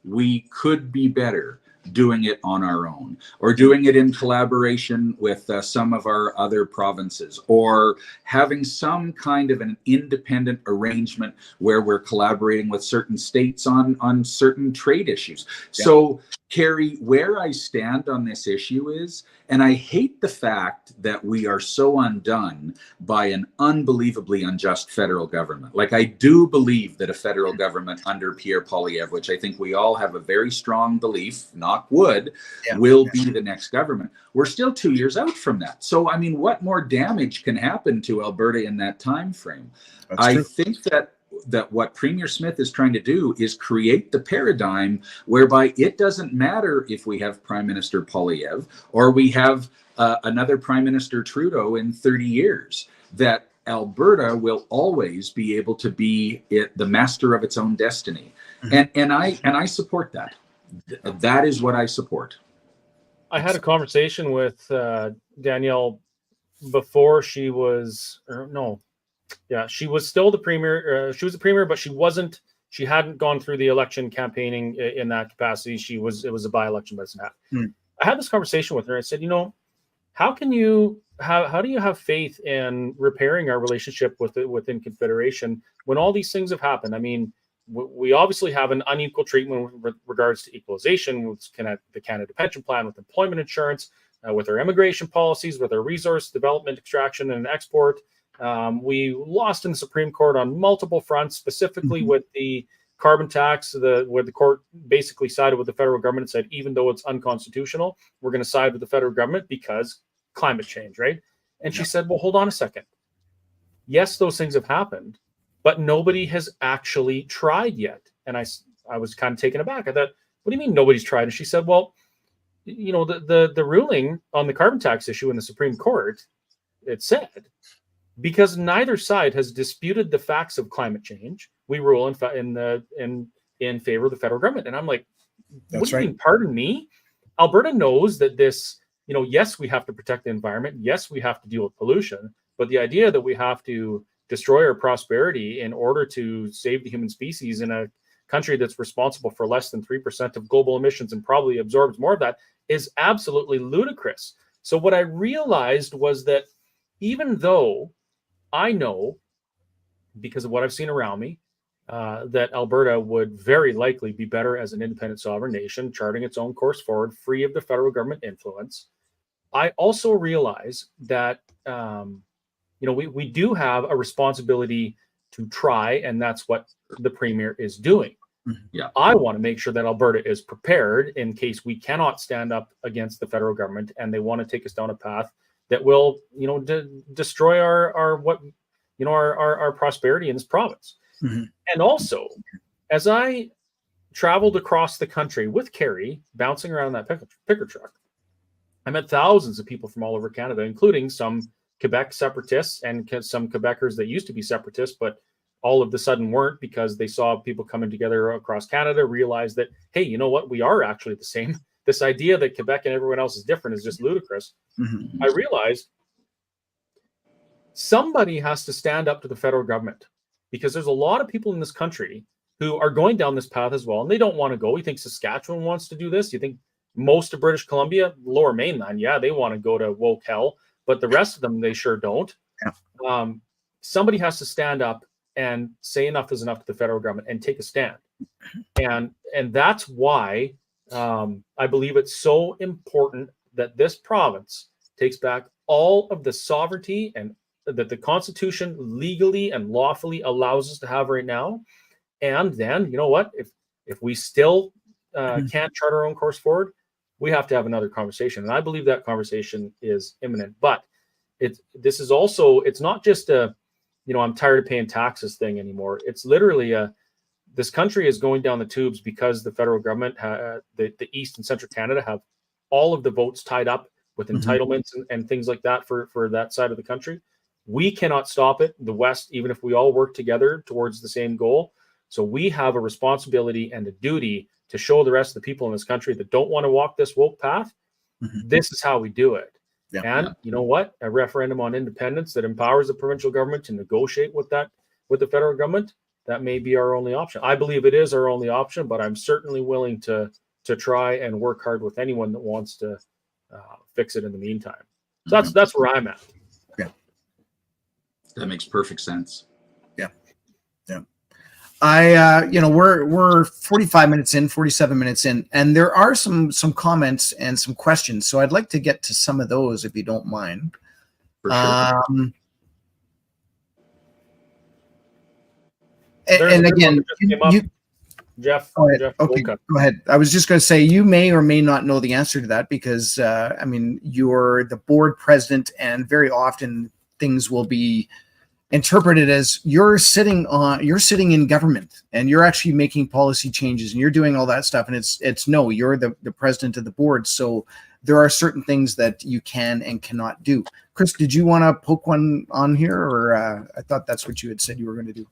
we could be better doing it on our own, or doing it in collaboration with some of our other provinces, or having some kind of an independent arrangement where we're collaborating with certain states on certain trade issues. Yeah. So, Kerry, where I stand on this issue is, and I hate the fact that we are so undone by an unbelievably unjust federal government. Like, I do believe that a federal government under Pierre Poilievre, which I think we all have a very strong belief, knock wood, will be the next government. We're still 2 years out from that. So, I mean, what more damage can happen to Alberta in that time frame? I think that what Premier Smith is trying to do is create the paradigm whereby it doesn't matter if we have Prime Minister Poilievre or we have another Prime Minister Trudeau in 30 years, that Alberta will always be able to be the master of its own destiny. And I support that. That is what I support. I had a conversation with Danielle before she was, she was still the premier. She was the premier, but she hadn't gone through the election campaigning in that capacity. It was a by-election Medicine Hat. I had this conversation with her. I said, how do you have faith in repairing our relationship within Confederation when all these things have happened? I mean, we obviously have an unequal treatment with regards to equalization, with the Canada Pension Plan, with employment insurance, with our immigration policies, with our resource development, extraction, and export. We lost in the Supreme Court on multiple fronts, specifically with the carbon tax, where the court basically sided with the federal government and said, even though it's unconstitutional, we're going to side with the federal government because climate change, right? And she said, well, hold on a second. Yes, those things have happened, but nobody has actually tried yet. And I was kind of taken aback. I thought, what do you mean nobody's tried? And she said, well, the ruling on the carbon tax issue in the Supreme Court, it said, because neither side has disputed the facts of climate change, we rule in favor of the federal government. And I'm like, what do you mean, pardon me? Alberta knows that this, yes, we have to protect the environment. Yes, we have to deal with pollution. But the idea that we have to destroy our prosperity in order to save the human species in a country that's responsible for less than 3% of global emissions and probably absorbs more of that is absolutely ludicrous. So what I realized was that even though I know, because of what I've seen around me, that Alberta would very likely be better as an independent sovereign nation, charting its own course forward, free of the federal government influence, I also realize that we do have a responsibility to try, and that's what the premier is doing. Yeah, I want to make sure that Alberta is prepared in case we cannot stand up against the federal government and they want to take us down a path that will, destroy our prosperity in this province. Mm-hmm. And also, as I traveled across the country with Kerry, bouncing around that picker truck, I met thousands of people from all over Canada, including some Quebec separatists and some Quebecers that used to be separatists, but all of the sudden weren't, because they saw people coming together across Canada, realized that, hey, you know what, we are actually the same. This idea that Quebec and everyone else is different is just ludicrous. Mm-hmm. I realized somebody has to stand up to the federal government, because there's a lot of people in this country who are going down this path as well, and they don't want to go. You think Saskatchewan wants to do this? You think most of British Columbia, Lower Mainland, yeah, they want to go to woke hell, but the rest of them, they sure don't. Yeah. Somebody has to stand up and say enough is enough to the federal government and take a stand. And that's why I believe it's so important that this province takes back all of the sovereignty and that the Constitution legally and lawfully allows us to have right now. And then, you know what, if we still can't chart our own course forward, we have to have another conversation. And I believe that conversation is imminent. But this is also, it's not just a, I'm tired of paying taxes thing anymore. It's literally this country is going down the tubes because the federal government, the East and Central Canada, have all of the votes tied up with entitlements and things like that for that side of the country. We cannot stop it, the West, even if we all work together towards the same goal. So we have a responsibility and a duty to show the rest of the people in this country that don't want to walk this woke path, this is how we do it. Yeah. And you know what? A referendum on independence that empowers the provincial government to negotiate with the federal government, that may be our only option. I believe it is our only option, but I'm certainly willing to try and work hard with anyone that wants to fix it in the meantime. So that's where I'm at. Yeah. That makes perfect sense. Yeah. Yeah. We're 45 minutes in, 47 minutes in, and there are some comments and some questions. So I'd like to get to some of those, if you don't mind. For sure. And again, Jeff. Okay, Jeff go ahead. I was just going to say, you may or may not know the answer to that, because you're the board president, and very often things will be interpreted as you're sitting in government and you're actually making policy changes and you're doing all that stuff. And it's no, you're the president of the board. So there are certain things that you can and cannot do. Chris, did you want to poke one on here, or I thought that's what you had said you were going to do?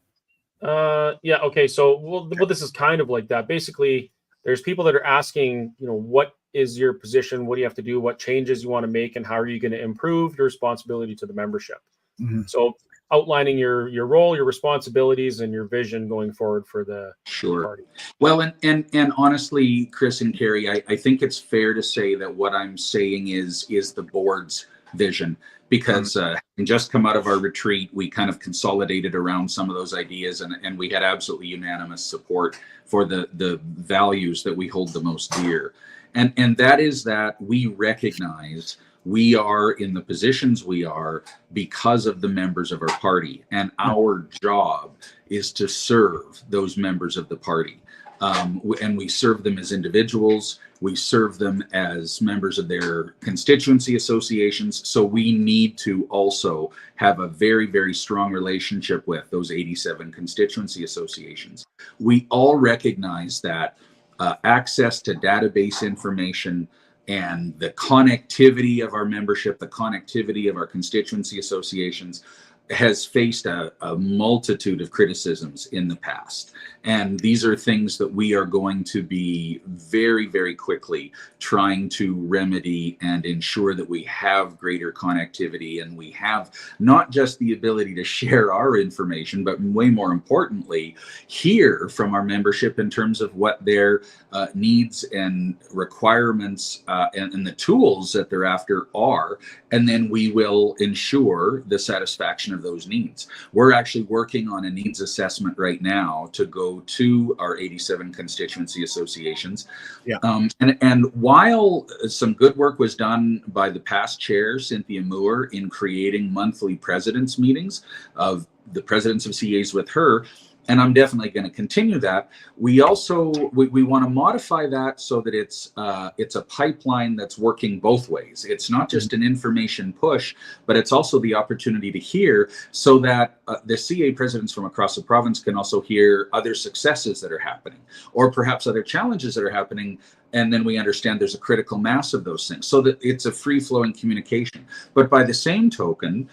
Yeah. Okay. So, well, this is kind of like that. Basically, there's people that are asking, what is your position? What do you have to do? What changes you want to make? And how are you going to improve your responsibility to the membership? Mm-hmm. So outlining your role, your responsibilities, and your vision going forward for the party. Well, and honestly, Chris and Kerry, I think it's fair to say that what I'm saying is the board's vision, because having just come out of our retreat, we kind of consolidated around some of those ideas, and we had absolutely unanimous support for the values that we hold the most dear. And that is that we recognize we are in the positions we are because of the members of our party, and our job is to serve those members of the party. And we serve them as individuals. We serve them as members of their constituency associations. So we need to also have a very, very strong relationship with those 87 constituency associations. We all recognize that access to database information and the connectivity of our membership, the connectivity of our constituency associations, has faced a multitude of criticisms in the past. And these are things that we are going to be very, very quickly trying to remedy and ensure that we have greater connectivity, and we have not just the ability to share our information, but way more importantly, hear from our membership in terms of what their needs and requirements and the tools that they're after are. And then we will ensure the satisfaction of those needs. We're actually working on a needs assessment right now to go to our 87 constituency associations. Yeah. And while some good work was done by the past chair, Cynthia Moore, in creating monthly presidents meetings of the presidents of CAs with her, and I'm definitely going to continue that. We also we want to modify that so that it's a pipeline that's working both ways. It's not just an information push, but it's also the opportunity to hear, so that the CA presidents from across the province can also hear other successes that are happening, or perhaps other challenges that are happening. And then we understand there's a critical mass of those things, so that it's a free-flowing communication. But by the same token,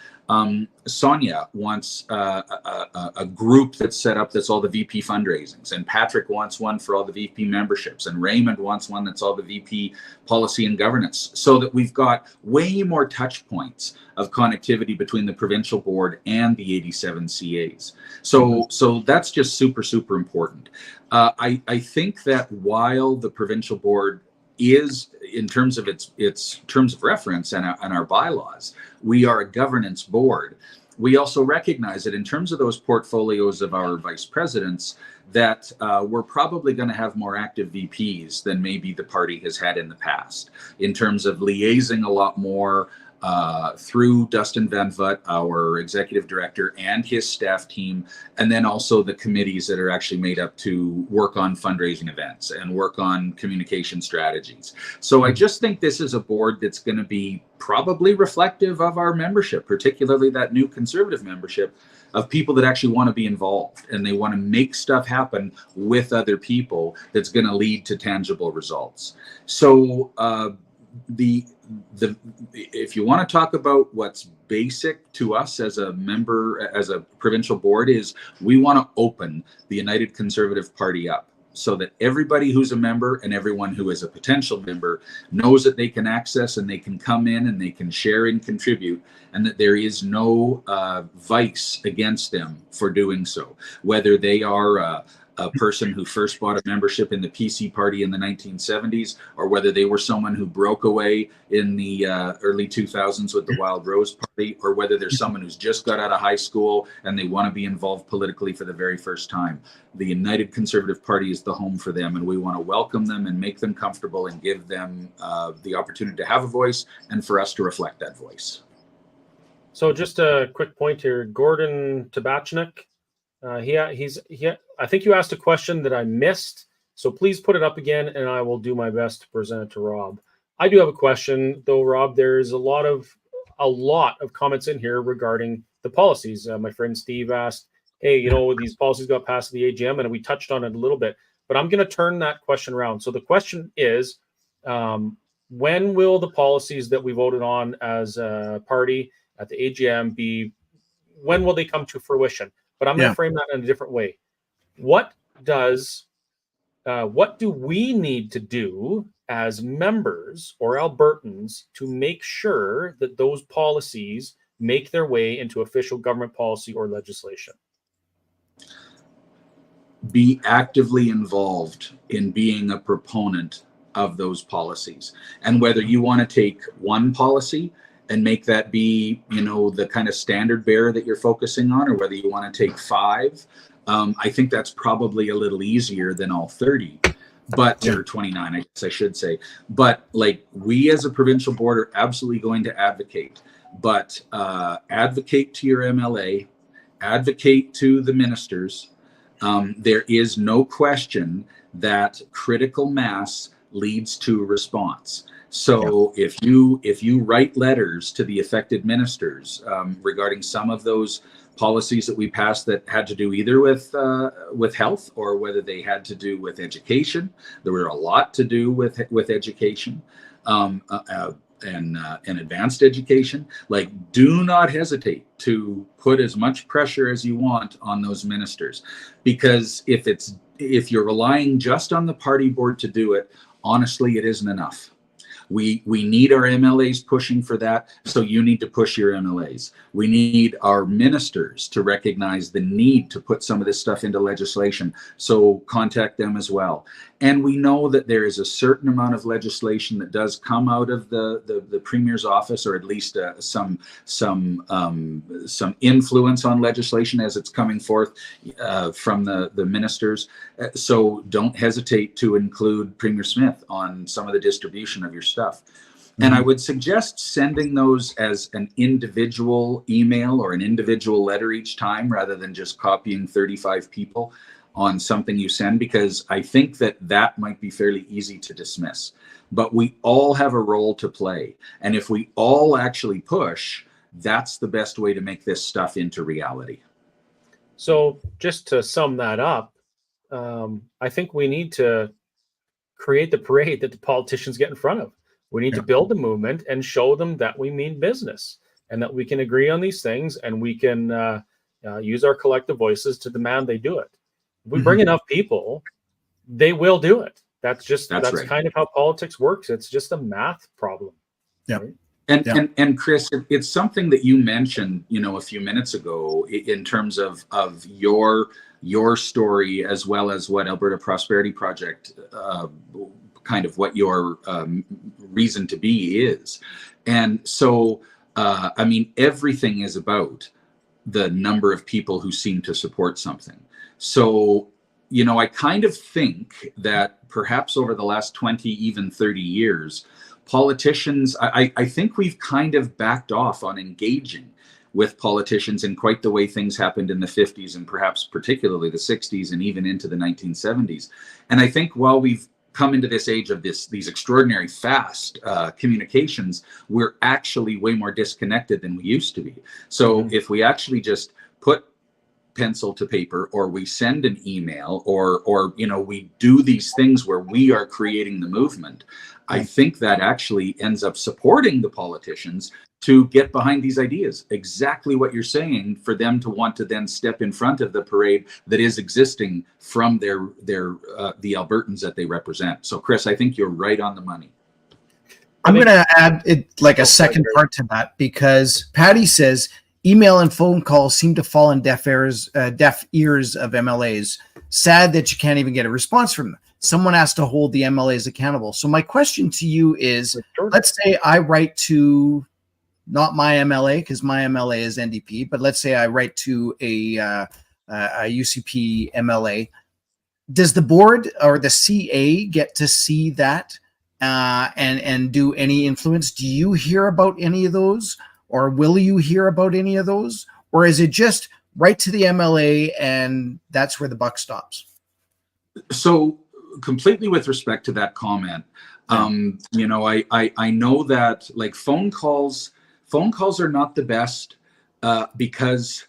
Sonia wants a group that's set up that's all the VP fundraisings, and Patrick wants one for all the VP memberships, and Raymond wants one that's all the VP policy and governance, so that we've got way more touch points of connectivity between the provincial board and the 87 CAs. So that's just super, super important. I think that while the provincial board is, in terms of its terms of reference and our bylaws, we are a governance board, we also recognize that in terms of those portfolios of our vice presidents, that we're probably going to have more active VPs than maybe the party has had in the past, in terms of liaising a lot more through Dustin Van Voot, our executive director, and his staff team, and then also the committees that are actually made up to work on fundraising events and work on communication strategies. So I just think this is a board that's going to be probably reflective of our membership, particularly that new conservative membership, of people that actually want to be involved and they want to make stuff happen with other people that's going to lead to tangible results. So if you want to talk about what's basic to us as a member, as a provincial board, is we want to open the United Conservative Party up, so that everybody who's a member and everyone who is a potential member knows that they can access and they can come in and they can share and contribute, and that there is no vice against them for doing so, whether they are a person who first bought a membership in the PC party in the 1970s, or whether they were someone who broke away in the early 2000s with the Wild Rose Party, or whether there's someone who's just got out of high school and they want to be involved politically for the very first time. The United Conservative Party is the home for them, and we want to welcome them and make them comfortable and give them the opportunity to have a voice, and for us to reflect that voice. So just a quick point here, Gordon Tabachnik, I think you asked a question that I missed, so please put it up again and I will do my best to present it to Rob. I do have a question though, Rob. There's a lot of comments in here regarding the policies. My friend Steve asked, hey, these policies got passed at the AGM, and we touched on it a little bit, but I'm going to turn that question around. So the question is, when will the policies that we voted on as a party at the AGM when will they come to fruition? But I'm going to frame that in a different way. What do we need to do as members or Albertans to make sure that those policies make their way into official government policy or legislation? Be actively involved in being a proponent of those policies. And whether you want to take one policy and make that be, the kind of standard bearer that you're focusing on, or whether you want to take 5, I think that's probably a little easier than all 30, or 29, I guess I should say. But we as a provincial board are absolutely going to advocate, but advocate to your MLA, advocate to the ministers. There is no question that critical mass leads to response. So if you write letters to the affected ministers regarding some of those policies that we passed that had to do either with health, or whether they had to do with education, there were a lot to do with education and advanced education. Do not hesitate to put as much pressure as you want on those ministers, because if you're relying just on the party board to do it, honestly, it isn't enough. We need our MLAs pushing for that, so you need to push your MLAs. We need our ministers to recognize the need to put some of this stuff into legislation, so contact them as well. And we know that there is a certain amount of legislation that does come out of the Premier's office, or at least some influence on legislation as it's coming forth from the ministers. So don't hesitate to include Premier Smith on some of the distribution of your stuff. And I would suggest sending those as an individual email or an individual letter each time, rather than just copying 35 people on something you send, because I think that might be fairly easy to dismiss. But we all have a role to play. And if we all actually push, that's the best way to make this stuff into reality. So just to sum that up, I think we need to create the parade that the politicians get in front of. We need to build a movement and show them that we mean business and that we can agree on these things, and we can use our collective voices to demand they do it. If we bring enough people, they will do it. That's right. Kind of how politics works. It's just a math problem. Yeah. Right? And Chris, it's something that you mentioned, a few minutes ago, in terms of your story, as well as what Alberta Prosperity Project, kind of what your reason to be is. And so, everything is about the number of people who seem to support something. So, I kind of think that perhaps over the last 20, even 30 years, politicians, I think we've kind of backed off on engaging with politicians in quite the way things happened in the 50s, and perhaps particularly the 60s, and even into the 1970s. And I think while we've come into this age of these extraordinary fast communications, we're actually way more disconnected than we used to be. So if we actually just put pencil to paper, or we send an email, or we do these things where we are creating the movement, I think that actually ends up supporting the politicians to get behind these ideas. Exactly what you're saying, for them to want to then step in front of the parade that is existing from the Albertans that they represent. So Chris, I think you're right on the money. I'm going to add a second part to that, because Patty says email and phone calls seem to fall in deaf ears of MLAs. Sad that you can't even get a response from them. Someone has to hold the MLAs accountable. So my question to you is, let's say I write to, not my MLA, because my MLA is NDP, but let's say I write to a UCP MLA. Does the board or the CA get to see that and do any influence? Do you hear about any of those? Or will you hear about any of those? Or is it just right to the MLA and that's where the buck stops? So completely with respect to that comment, I know that like phone calls are not the best because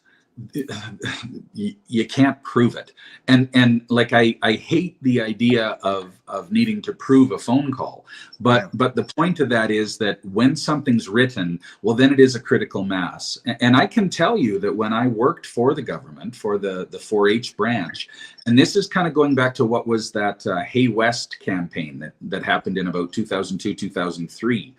you can't prove it. And like, I hate the idea of needing to prove a phone call, but the point of that is that when something's written, well, then it is a critical mass. And I can tell you that when I worked for the government, for the 4-H branch, and this is kind of going back to what was that Hey West campaign that happened in about 2002, 2003.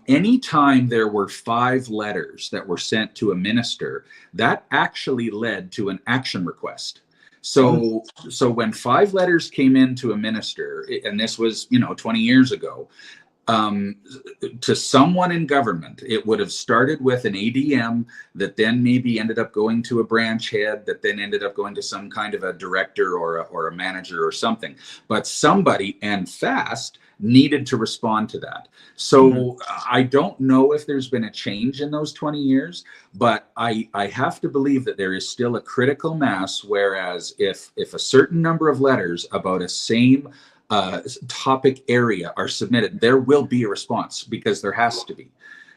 Anytime there were 5 letters that were sent to a minister, that actually led to an action request. So when 5 letters came in to a minister, and this was, 20 years ago, to someone in government, it would have started with an ADM that then maybe ended up going to a branch head, that then ended up going to some kind of a director or a manager or something. But somebody, and fast, needed to respond to that. So I don't know if there's been a change in those 20 years, but I have to believe that there is still a critical mass, whereas if a certain number of letters about a same topic area are submitted, there will be a response, because there has to be.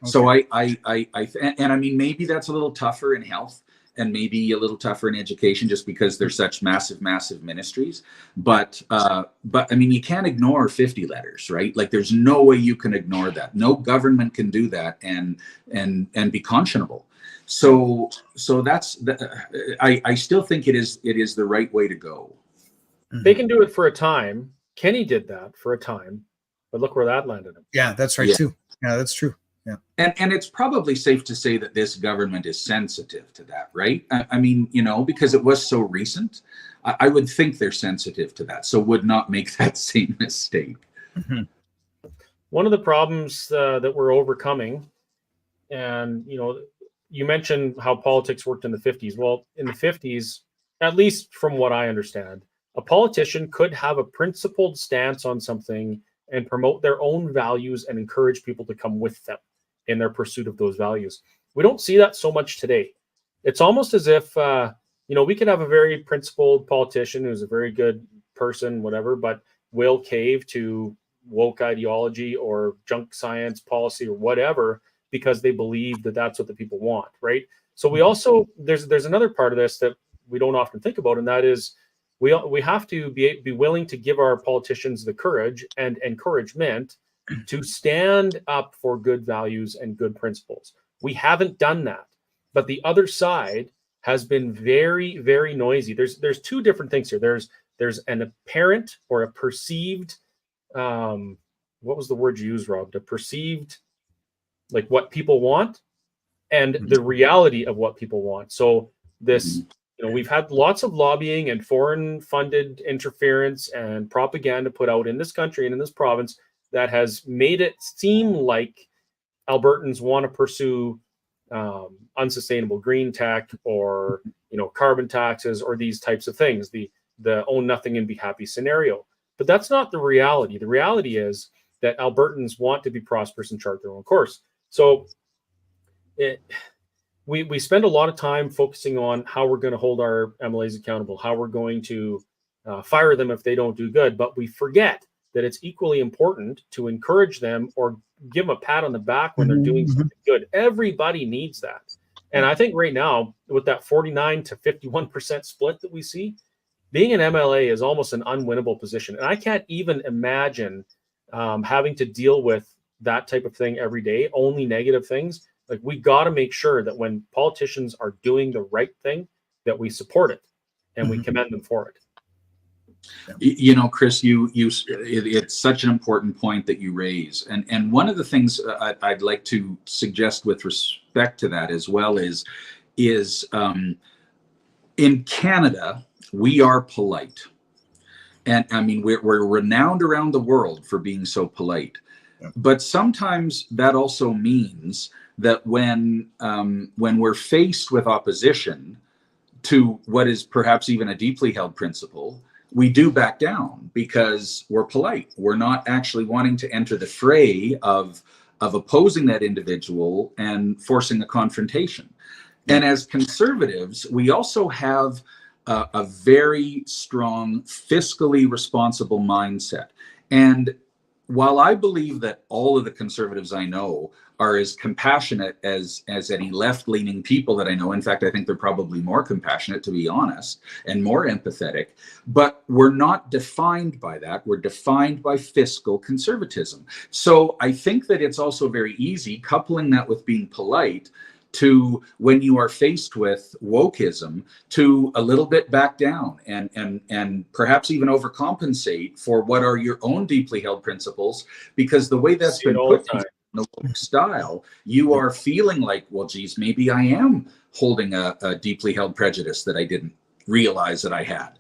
Okay. So I mean, maybe that's a little tougher in health, and maybe a little tougher in education, just because they're such massive ministries. But I mean, you can't ignore 50 letters, right? Like, there's no way you can ignore that. No government can do that and be conscionable. So that's I still think it is the right way to go. They can do it for a time. Kenny did that for a time, but look where that landed him. Yeah, that's right too. Yeah, that's true. Yeah. And it's probably safe to say that this government is sensitive to that, right? I mean, because it was so recent, I would think they're sensitive to that, so would not make that same mistake. Mm-hmm. One of the problems that we're overcoming, and, you mentioned how politics worked in the 50s. Well, in the 50s, at least from what I understand, a politician could have a principled stance on something and promote their own values and encourage people to come with them in their pursuit of those values. We don't see that so much today. It's almost as if, we could have a very principled politician who's a very good person, whatever, but will cave to woke ideology or junk science policy or whatever because they believe that that's what the people want, right? So we also, there's another part of this that we don't often think about, and that is we have to be willing to give our politicians the courage and encouragement to stand up for good values and good principles. We haven't done that, but the other side has been very, very noisy. There's two different things here. There's an apparent or a perceived, what was the word you used, Rob? The perceived, like what people want, and the reality of what people want. So this, we've had lots of lobbying and foreign funded interference and propaganda put out in this country and in this province that has made it seem like Albertans want to pursue unsustainable green tech or carbon taxes or these types of things, the own nothing and be happy scenario. But that's not the reality. The reality is that Albertans want to be prosperous and chart their own course. So we spend a lot of time focusing on how we're going to hold our MLAs accountable, how we're going to fire them if they don't do good, but we forget that it's equally important to encourage them or give them a pat on the back when they're doing something good. Everybody needs that. And I think right now, with that 49 to 51% split that we see, being an MLA is almost an unwinnable position. And I can't even imagine having to deal with that type of thing every day, only negative things. Like, we got to make sure that when politicians are doing the right thing, that we support it and we commend them for it. Chris, it's such an important point that you raise. And one of the things I'd like to suggest with respect to that as well is in Canada, we are polite. And I mean, we're renowned around the world for being so polite. Yeah. But sometimes that also means that when we're faced with opposition to what is perhaps even a deeply held principle, we do back down because we're polite. We're not actually wanting to enter the fray of opposing that individual and forcing a confrontation. And as conservatives, we also have a very strong fiscally responsible mindset. And while I believe that all of the conservatives I know are as compassionate as any left-leaning people that I know, in fact, I think they're probably more compassionate, to be honest, and more empathetic, but we're not defined by that. We're defined by fiscal conservatism. So I think that it's also very easy, coupling that with being polite, to, when you are faced with wokeism, to a little bit back down and perhaps even overcompensate for what are your own deeply held principles, because the way that's been put in the woke style, you are feeling like, well, geez, maybe I am holding a deeply held prejudice that I didn't realize that I had.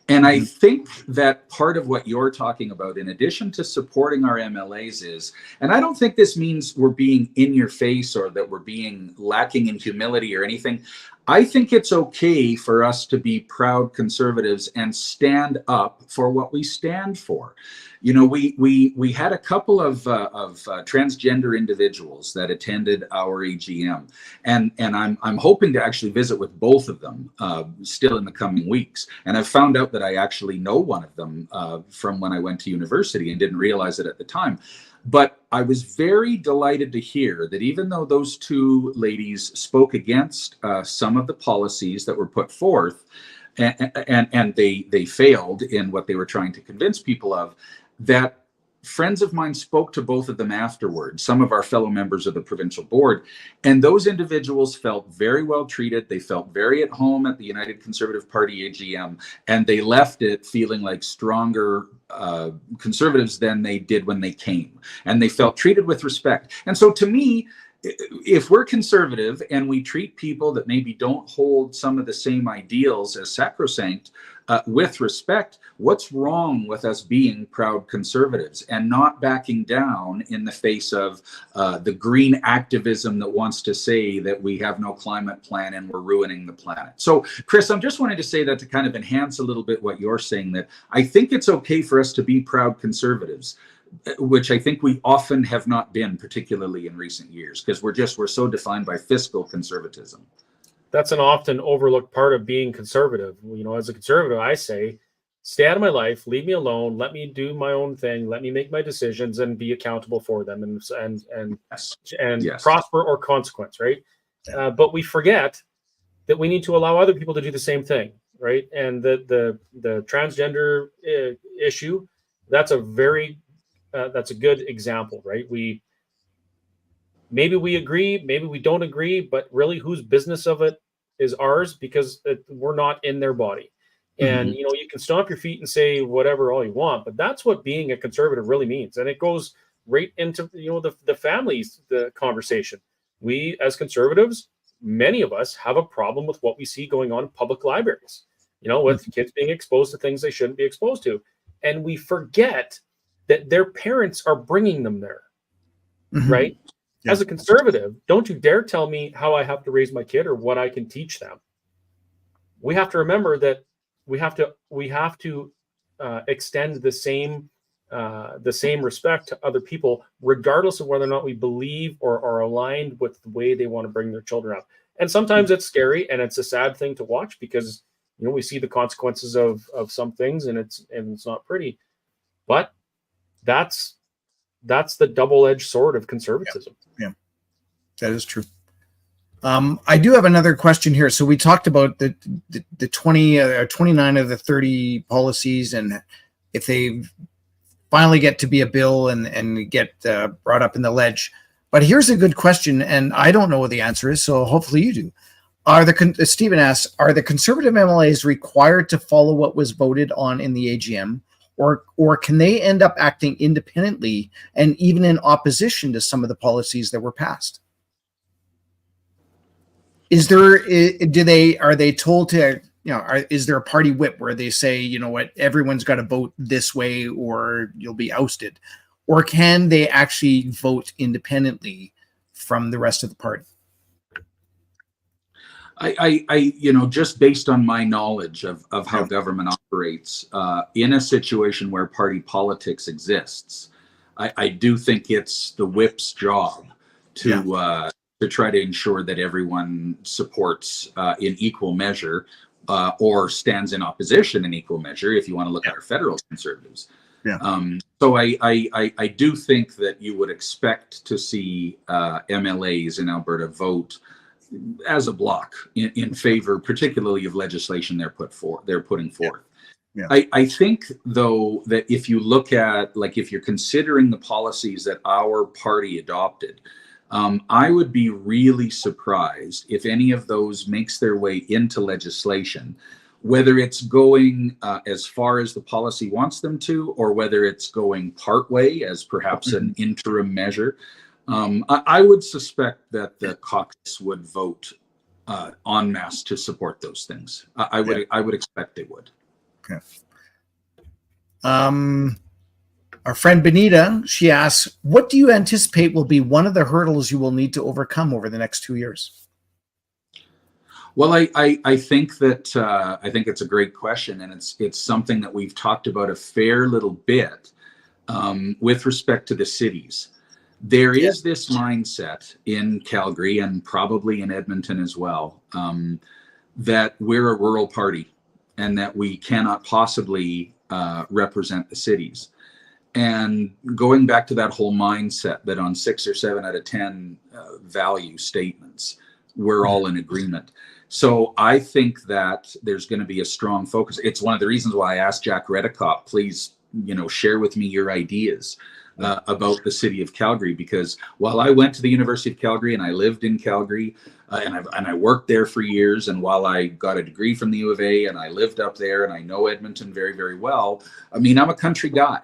And I think that part of what you're talking about, in addition to supporting our MLAs, is, and I don't think this means we're being in your face or that we're being lacking in humility or anything. I think it's okay for us to be proud conservatives and stand up for what we stand for. You know, we had a couple of transgender individuals that attended our AGM, and I'm hoping to actually visit with both of them still in the coming weeks. And I've found out that I actually know one of them from when I went to university and didn't realize it at the time. But I was very delighted to hear that even though those two ladies spoke against some of the policies that were put forth, and they failed in what they were trying to convince people of, that friends of mine spoke to both of them afterwards, some of our fellow members of the provincial board, and those individuals felt very well treated. They felt very at home at the United Conservative Party AGM, and they left it feeling like stronger conservatives than they did when they came, and they felt treated with respect. And so to me, if we're conservative and we treat people that maybe don't hold some of the same ideals as sacrosanct with respect, what's wrong with us being proud conservatives and not backing down in the face of the green activism that wants to say that we have no climate plan and we're ruining the planet? So, Chris, I'm just wanting to say that to kind of enhance a little bit what you're saying, that I think it's okay for us to be proud conservatives. which I think we often have not been, particularly in recent years, because we're so defined by fiscal conservatism. That's an often overlooked part of being conservative. You know, as a conservative, I say, stay out of my life, leave me alone, let me do my own thing, let me make my decisions and be accountable for them, and Yes. prosper or consequence, right? But we forget that we need to allow other people to do the same thing, right? And the transgender issue, that's a good example, right? Maybe we agree, maybe we don't agree, but really, whose business of it is ours, because we're not in their body. And you know, you can stomp your feet and say whatever all you want, but that's what being a conservative really means. And it goes right into, you know, the families, the conversation. We as conservatives, many of us have a problem with what we see going on in public libraries, you know, with kids being exposed to things they shouldn't be exposed to. And we forget that their parents are bringing them there, right? Yeah. As a conservative, don't you dare tell me how I have to raise my kid or what I can teach them. We have to remember that we have to extend the same respect to other people, regardless of whether or not we believe or are aligned with the way they want to bring their children up. And sometimes it's scary and it's a sad thing to watch, because, you know, we see the consequences of some things, and it's not pretty. But that's the double-edged sword of conservatism. Yeah, that is true. I do have another question here. So we talked about the 29 of the 30 policies, and if they finally get to be a bill and get brought up in the ledge. But here's a good question, and I don't know what the answer is, so hopefully you do. Stephen asks, are the Conservative MLAs required to follow what was voted on in the AGM, or can they end up acting independently and even in opposition to some of the policies that were passed? Are they told to, you know, is there a party whip where they say, you know what, everyone's got to vote this way or you'll be ousted? Or can they actually vote independently from the rest of the party? I you know, just based on my knowledge of how government operates, in a situation where party politics exists, I do think it's the whip's job to try to ensure that everyone supports in equal measure, or stands in opposition in equal measure, if you want to look at our federal conservatives. So I do think that you would expect to see MLAs in Alberta vote as a bloc in favor, particularly of legislation they're putting forth. I think, though, that if you look at, like, if you're considering the policies that our party adopted, I would be really surprised if any of those makes their way into legislation, whether it's going as far as the policy wants them to, or whether it's going partway as perhaps an interim measure. I would suspect that the caucus would vote en masse to support those things. I would expect they would. Okay. Our friend Benita, she asks, what do you anticipate will be one of the hurdles you will need to overcome over the next 2 years? Well, I think that I think it's a great question, and it's something that we've talked about a fair little bit with respect to the cities. There is this mindset in Calgary, and probably in Edmonton as well, that we're a rural party and that we cannot possibly represent the cities. And going back to that whole mindset that on 6 or 7 out of 10 value statements, we're all in agreement. So I think that there's going to be a strong focus. It's one of the reasons why I asked Jack Redekop, please, you know, share with me your ideas about the city of Calgary, because while I went to the University of Calgary and I lived in Calgary and I worked there for years, and while I got a degree from the U of A and I lived up there and I know Edmonton very, very well, I mean, I'm a country guy,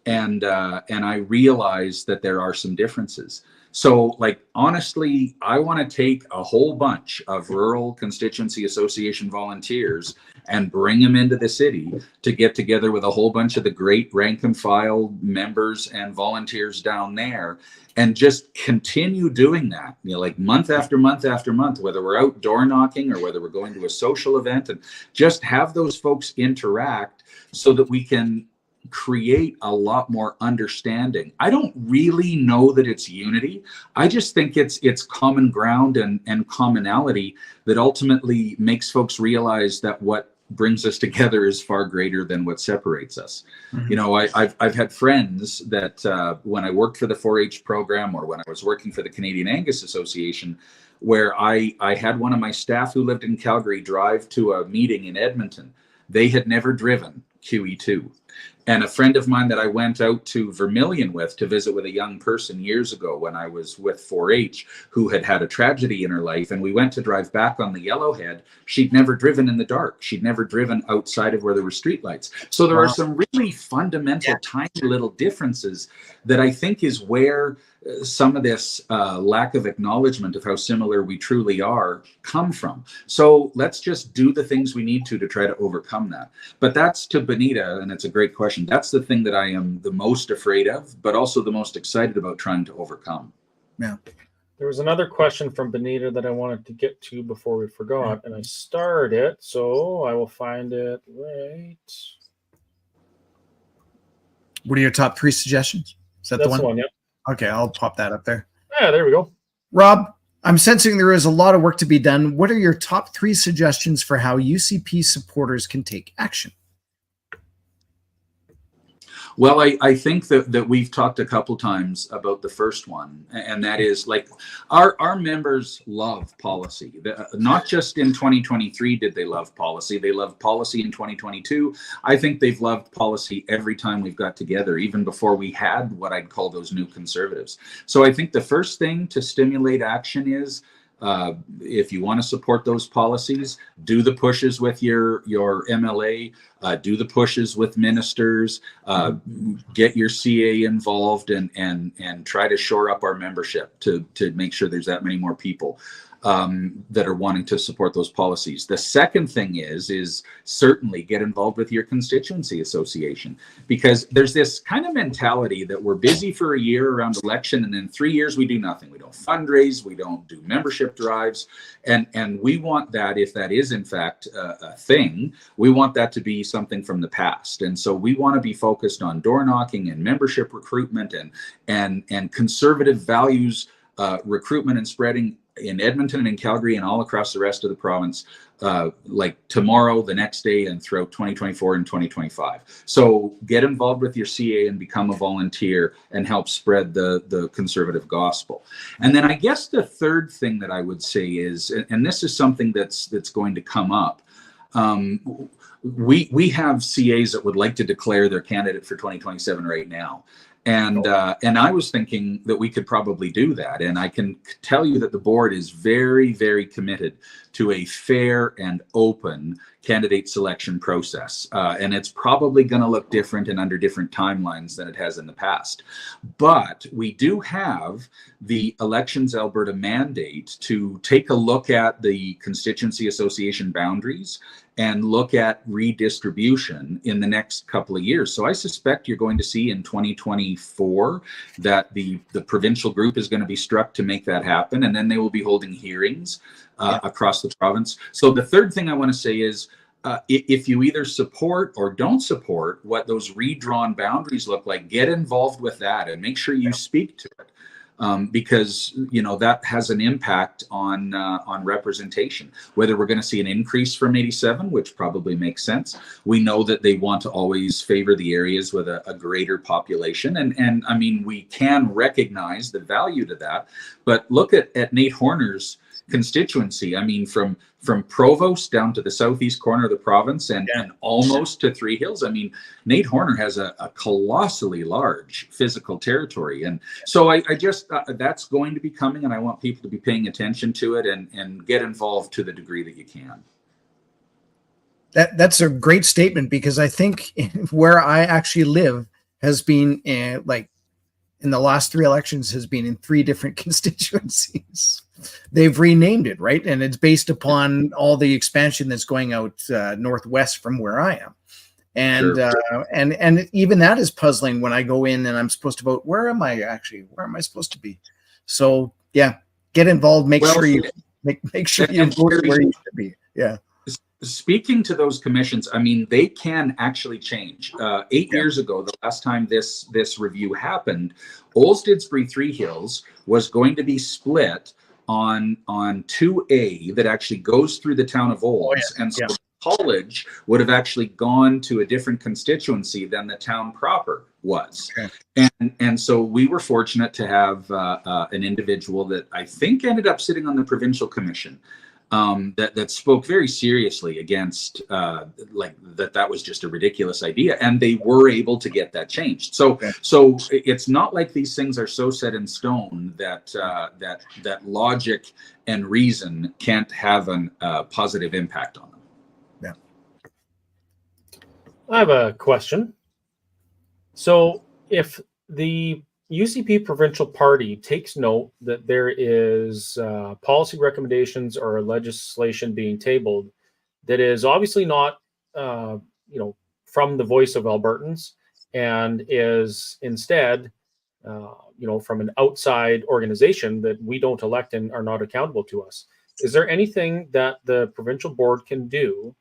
and I realize that there are some differences. So, like, honestly, I want to take a whole bunch of rural constituency association volunteers and bring them into the city to get together with a whole bunch of the great rank and file members and volunteers down there, and just continue doing that, you know, like month after month after month, whether we're out door knocking or whether we're going to a social event, and just have those folks interact so that we can create a lot more understanding. I don't really know that it's unity. I just think it's common ground and commonality that ultimately makes folks realize that what brings us together is far greater than what separates us. Mhm. You know, I've had friends that when I worked for the 4-H program or when I was working for the Canadian Angus Association, where I had one of my staff who lived in Calgary drive to a meeting in Edmonton. They had never driven QE2. And a friend of mine that I went out to Vermilion with to visit with a young person years ago when I was with 4-H, who had had a tragedy in her life, and we went to drive back on the Yellowhead. She'd never driven in the dark. She'd never driven outside of where there were streetlights. So there are some really fundamental, tiny little differences that I think is where some of this lack of acknowledgement of how similar we truly are come from. So let's just do the things we need to try to overcome that. But that's to Benita, and it's a great question. That's the thing that I am the most afraid of, but also the most excited about trying to overcome. Yeah. There was another question from Benita that I wanted to get to before we forgot, and I starred it, so I will find it right. What are your top 3 suggestions? Is that That's the one? Yep. Okay, I'll pop that up there. Yeah, there we go. Rob, I'm sensing there is a lot of work to be done. What are your top 3 suggestions for how UCP supporters can take action? Well, I think that we've talked a couple times about the first one, and that is like our members love policy. Not just in 2023 did they love policy, they loved policy in 2022. I think they've loved policy every time we've got together, even before we had what I'd call those new conservatives. So I think the first thing to stimulate action is, if you want to support those policies, do the pushes with your MLA, do the pushes with ministers, get your CA involved, and try to shore up our membership to make sure there's that many more people that are wanting to support those policies. The second thing is certainly get involved with your constituency association, because there's this kind of mentality that we're busy for a year around election, and in 3 years we do nothing. We don't fundraise, we don't do membership drives, and we want that, if that is in fact a thing, we want that to be something from the past. And so we want to be focused on door knocking and membership recruitment and conservative values recruitment and spreading in Edmonton and in Calgary and all across the rest of the province, like tomorrow, the next day, and throughout 2024 and 2025. So get involved with your CA and become a volunteer and help spread the conservative gospel. And then I guess the third thing that I would say is, and this is something that's going to come up, we have CAs that would like to declare their candidate for 2027 right now. And I was thinking that we could probably do that. And I can tell you that the board is very, very committed to a fair and open candidate selection process. And it's probably going to look different and under different timelines than it has in the past. But we do have the Elections Alberta mandate to take a look at the constituency association boundaries and look at redistribution in the next couple of years. So I suspect you're going to see in 2024 that the provincial group is going to be struck to make that happen, and then they will be holding hearings across the province. So the third thing I want to say is, if you either support or don't support what those redrawn boundaries look like, get involved with that and make sure you speak to it. Because that has an impact on representation. Whether we're going to see an increase from 87, which probably makes sense. We know that they want to always favor the areas with a greater population, and I mean, we can recognize the value to that. But look at Nate Horner's constituency. I mean, from Provost down to the southeast corner of the province and almost to Three Hills. I mean, Nate Horner has a colossally large physical territory. And so I just, that's going to be coming, and I want people to be paying attention to it and get involved to the degree that you can. That's a great statement, because I think where I actually live has been like in the last 3 elections has been in 3 different constituencies. They've renamed it, right? And it's based upon all the expansion that's going out northwest from where I am. And sure. And even that is puzzling when I go in and I'm supposed to vote. Where am I supposed to be? So yeah, get involved. Make sure you vote where you should be. Yeah. speaking to those commissions, I mean, they can actually change. 8 years ago, the last time this review happened, Olds Didsbury Three Hills was going to be split on 2A that actually goes through the town of Olds, and so college would have actually gone to a different constituency than the town proper was. And so we were fortunate to have an individual that I think ended up sitting on the provincial commission that spoke very seriously against like that was just a ridiculous idea, and they were able to get that changed. So it's not like these things are so set in stone that that logic and reason can't have a positive impact on them. I have a question. So if the UCP Provincial Party takes note that there is policy recommendations or legislation being tabled that is obviously not, from the voice of Albertans, and is instead, from an outside organization that we don't elect and are not accountable to us, is there anything that the provincial board can do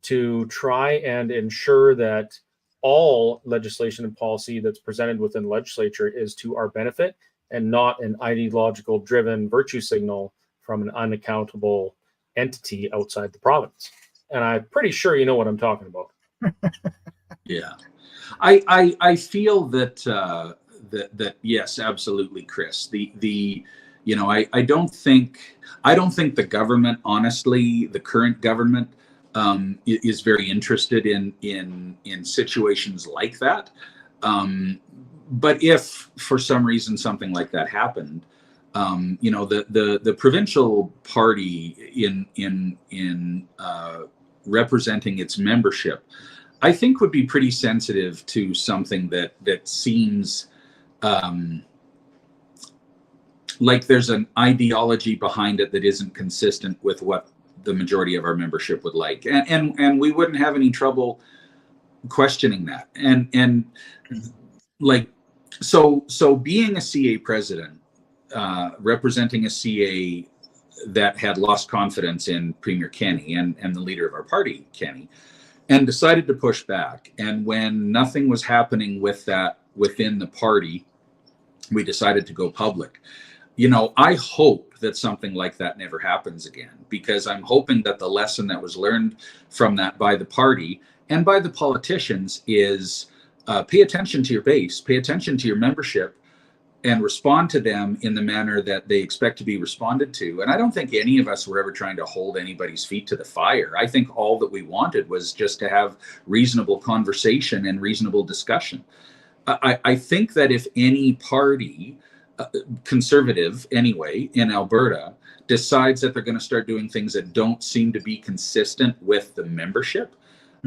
to try and ensure that all legislation and policy that's presented within the legislature is to our benefit and not an ideological driven virtue signal from an unaccountable entity outside the province? And I'm pretty sure you know what I'm talking about. Yeah, I feel that that yes, absolutely, Chris. I don't think the government, honestly, the current government, is very interested in situations like that. But if for some reason something like that happened, the provincial party in representing its membership, I think would be pretty sensitive to something that seems like there's an ideology behind it that isn't consistent with what the majority of our membership would like, and we wouldn't have any trouble questioning that. And like, so being a CA president, representing a CA that had lost confidence in Premier Kenny and the leader of our party, Kenny, and decided to push back. And when nothing was happening with that within the party, we decided to go public. I hope that something like that never happens again, because I'm hoping that the lesson that was learned from that by the party and by the politicians is pay attention to your base, pay attention to your membership, and respond to them in the manner that they expect to be responded to. And I don't think any of us were ever trying to hold anybody's feet to the fire. I think all that we wanted was just to have reasonable conversation and reasonable discussion. I think that if any party, conservative anyway, in Alberta, decides that they're going to start doing things that don't seem to be consistent with the membership,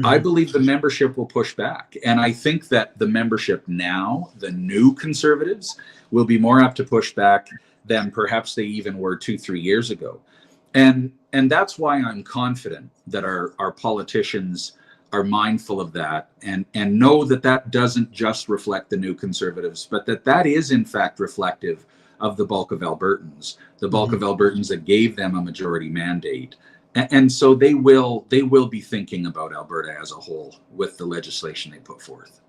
I believe the membership will push back. And I think that the membership now, the new Conservatives, will be more apt to push back than perhaps they even were 2-3 years ago. And that's why I'm confident that our politicians are mindful of that and know that that doesn't just reflect the new Conservatives, but that is in fact reflective of the bulk of Albertans, the bulk of Albertans that gave them a majority mandate. And so they will be thinking about Alberta as a whole with the legislation they put forth.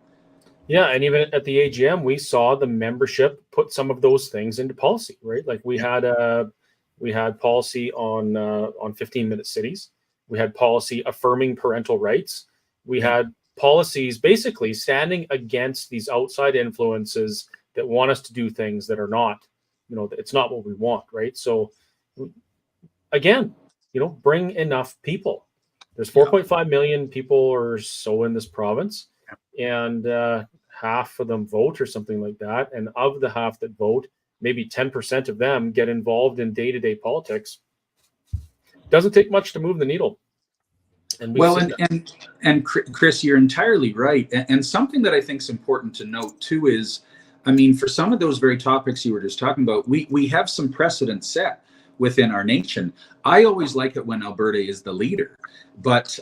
Yeah, and even at the AGM, we saw the membership put some of those things into policy, right? Like we had policy on 15-minute cities. We had policy affirming parental rights. We had policies basically standing against these outside influences that want us to do things that are not, it's not what we want, right? So again, bring enough people. There's 4.5 million people or so in this province, and half of them vote or something like that. And of the half that vote, maybe 10% of them get involved in day-to-day politics. Doesn't take much to move the needle. And Chris, you're entirely right. And something that I think is important to note too is, I mean, for some of those very topics you were just talking about, we have some precedent set within our nation. I always like it when Alberta is the leader, but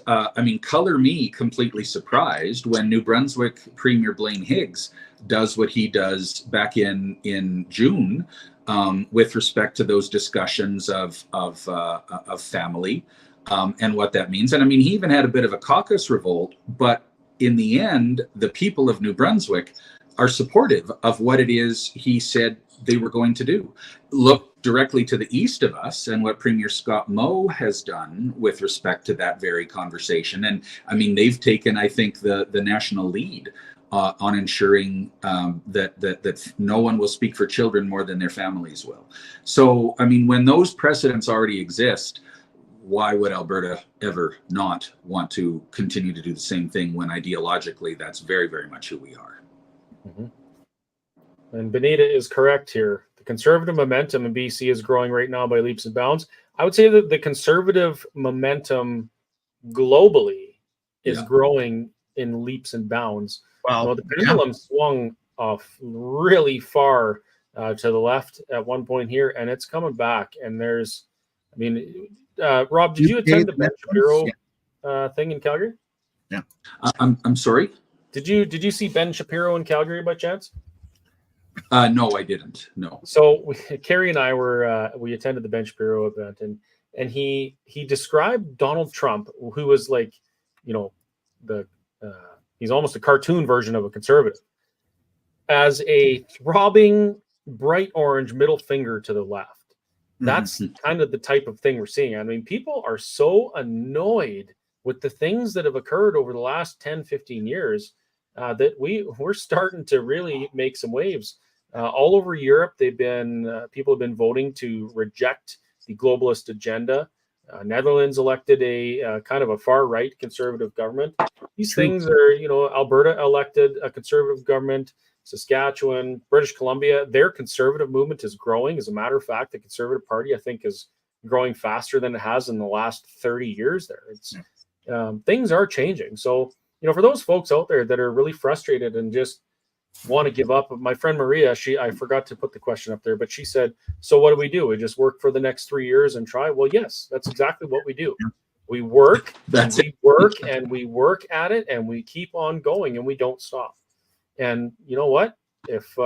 color me completely surprised when New Brunswick Premier Blaine Higgs does what he does back in June with respect to those discussions of family, and what that means. And I mean, he even had a bit of a caucus revolt, but in the end, the people of New Brunswick are supportive of what it is he said they were going to do. Look directly to the east of us and what Premier Scott Moe has done with respect to that very conversation. And I mean, they've taken, I think, the national lead on ensuring that no one will speak for children more than their families will. So, I mean, when those precedents already exist, why would Alberta ever not want to continue to do the same thing when ideologically that's very, very much who we are? Mm-hmm. And Benita is correct here. The conservative momentum in BC is growing right now by leaps and bounds. I would say that the conservative momentum globally is growing in leaps and bounds. Well, the pendulum swung off really far to the left at one point here, and it's coming back. And there's, I mean, Rob, did you attend the Ben Shapiro thing in Calgary? Yeah. I'm sorry. Did you see Ben Shapiro in Calgary by chance? No, I didn't. No. So Kerry and I we attended the Ben Shapiro event, and he described Donald Trump, who was like, he's almost a cartoon version of a conservative, as a throbbing bright orange middle finger to the left. That's kind of the type of thing we're seeing. I mean, people are so annoyed with the things that have occurred over the last 10, 15 years that we're starting to really make some waves. All over Europe, people have been voting to reject the globalist agenda. Netherlands elected a kind of a far-right conservative government. These things are, Alberta elected a conservative government. Saskatchewan, British Columbia, their conservative movement is growing. As a matter of fact, the Conservative Party, I think, is growing faster than it has in the last 30 years there. It's things are changing. So, for those folks out there that are really frustrated and just want to give up, my friend Maria, I forgot to put the question up there, but she said, so what do? We just work for the next 3 years and try? Well, yes, that's exactly what we do. We work, and we work at it, and we keep on going, and we don't stop. And you know what? If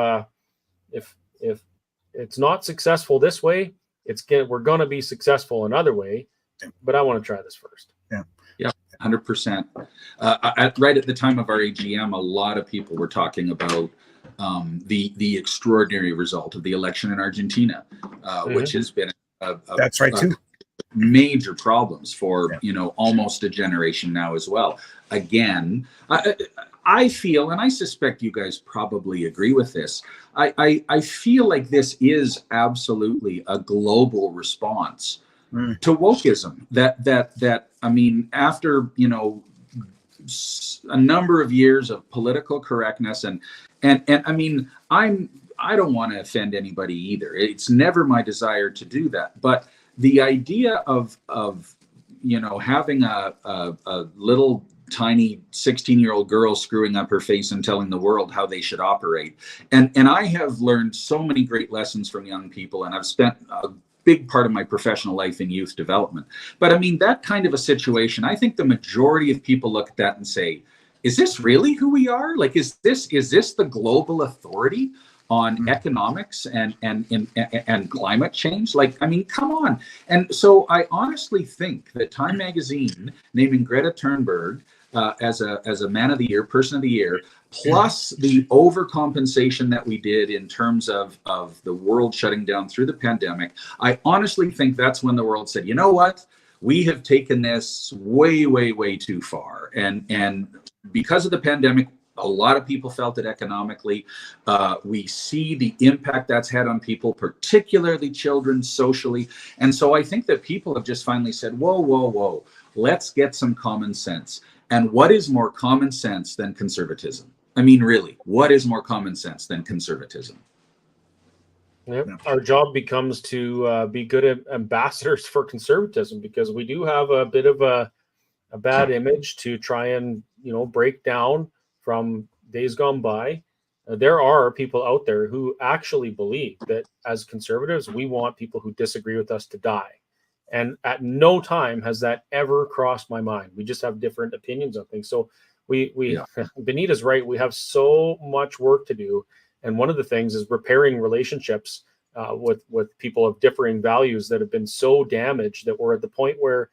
it's not successful this way, we're going to be successful another way. But I want to try this first. Yeah, 100%. Right at the time of our AGM, a lot of people were talking about the extraordinary result of the election in Argentina, which has been that's right too. Major problems for almost a generation now as well. Again, I feel, and I suspect you guys probably agree with this, I feel like this is absolutely a global response to wokeism. That I mean, after a number of years of political correctness, and I mean, I don't want to offend anybody either. It's never my desire to do that, but the idea of having a little tiny 16-year-old girl screwing up her face and telling the world how they should operate. And I have learned so many great lessons from young people, and I've spent a big part of my professional life in youth development. But I mean, that kind of a situation, I think the majority of people look at that and say, is this really who we are? Like, is this the global authority on economics and climate change? Like, I mean, come on. And so I honestly think that Time Magazine naming Greta Thunberg as a man of the year, person of the year, plus the overcompensation that we did in terms of the world shutting down through the pandemic, I honestly think that's when the world said, you know what, we have taken this way, way, way too far. And because of the pandemic, a lot of people felt it economically. We see the impact that's had on people, particularly children, socially. And so I think that people have just finally said, whoa, whoa, whoa, let's get some common sense. And what is more common sense than conservatism? I mean, really, what is more common sense than conservatism? Yep. Our job becomes to be good ambassadors for conservatism, because we do have a bit of a bad image to try and, break down from days gone by. There are people out there who actually believe that as conservatives, we want people who disagree with us to die. And at no time has that ever crossed my mind. We just have different opinions on things. So Benita's right. We have so much work to do. And one of the things is repairing relationships with people of differing values that have been so damaged that we're at the point where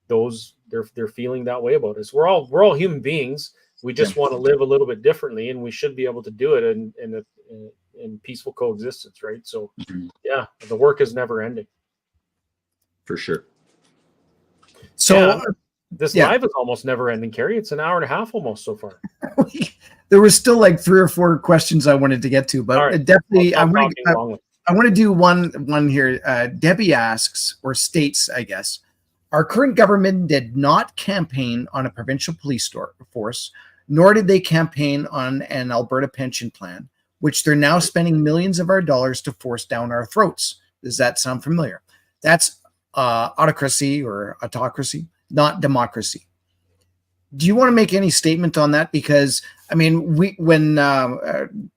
they're feeling that way about us. We're all human beings. We just want to live a little bit differently, and we should be able to do it in peaceful coexistence, right? So, yeah, the work is never ending. For sure. So this live is almost never ending, Kerry. It's an hour and a half almost so far. There was still like 3 or 4 questions I wanted to get to, but right. definitely I want to do one here. Debbie asks, or states, I guess, our current government did not campaign on a provincial police force, nor did they campaign on an Alberta pension plan, which they're now spending millions of our dollars to force down our throats. Does that sound familiar? That's autocracy or autocracy, not democracy. Do you want to make any statement on that? Because I mean, when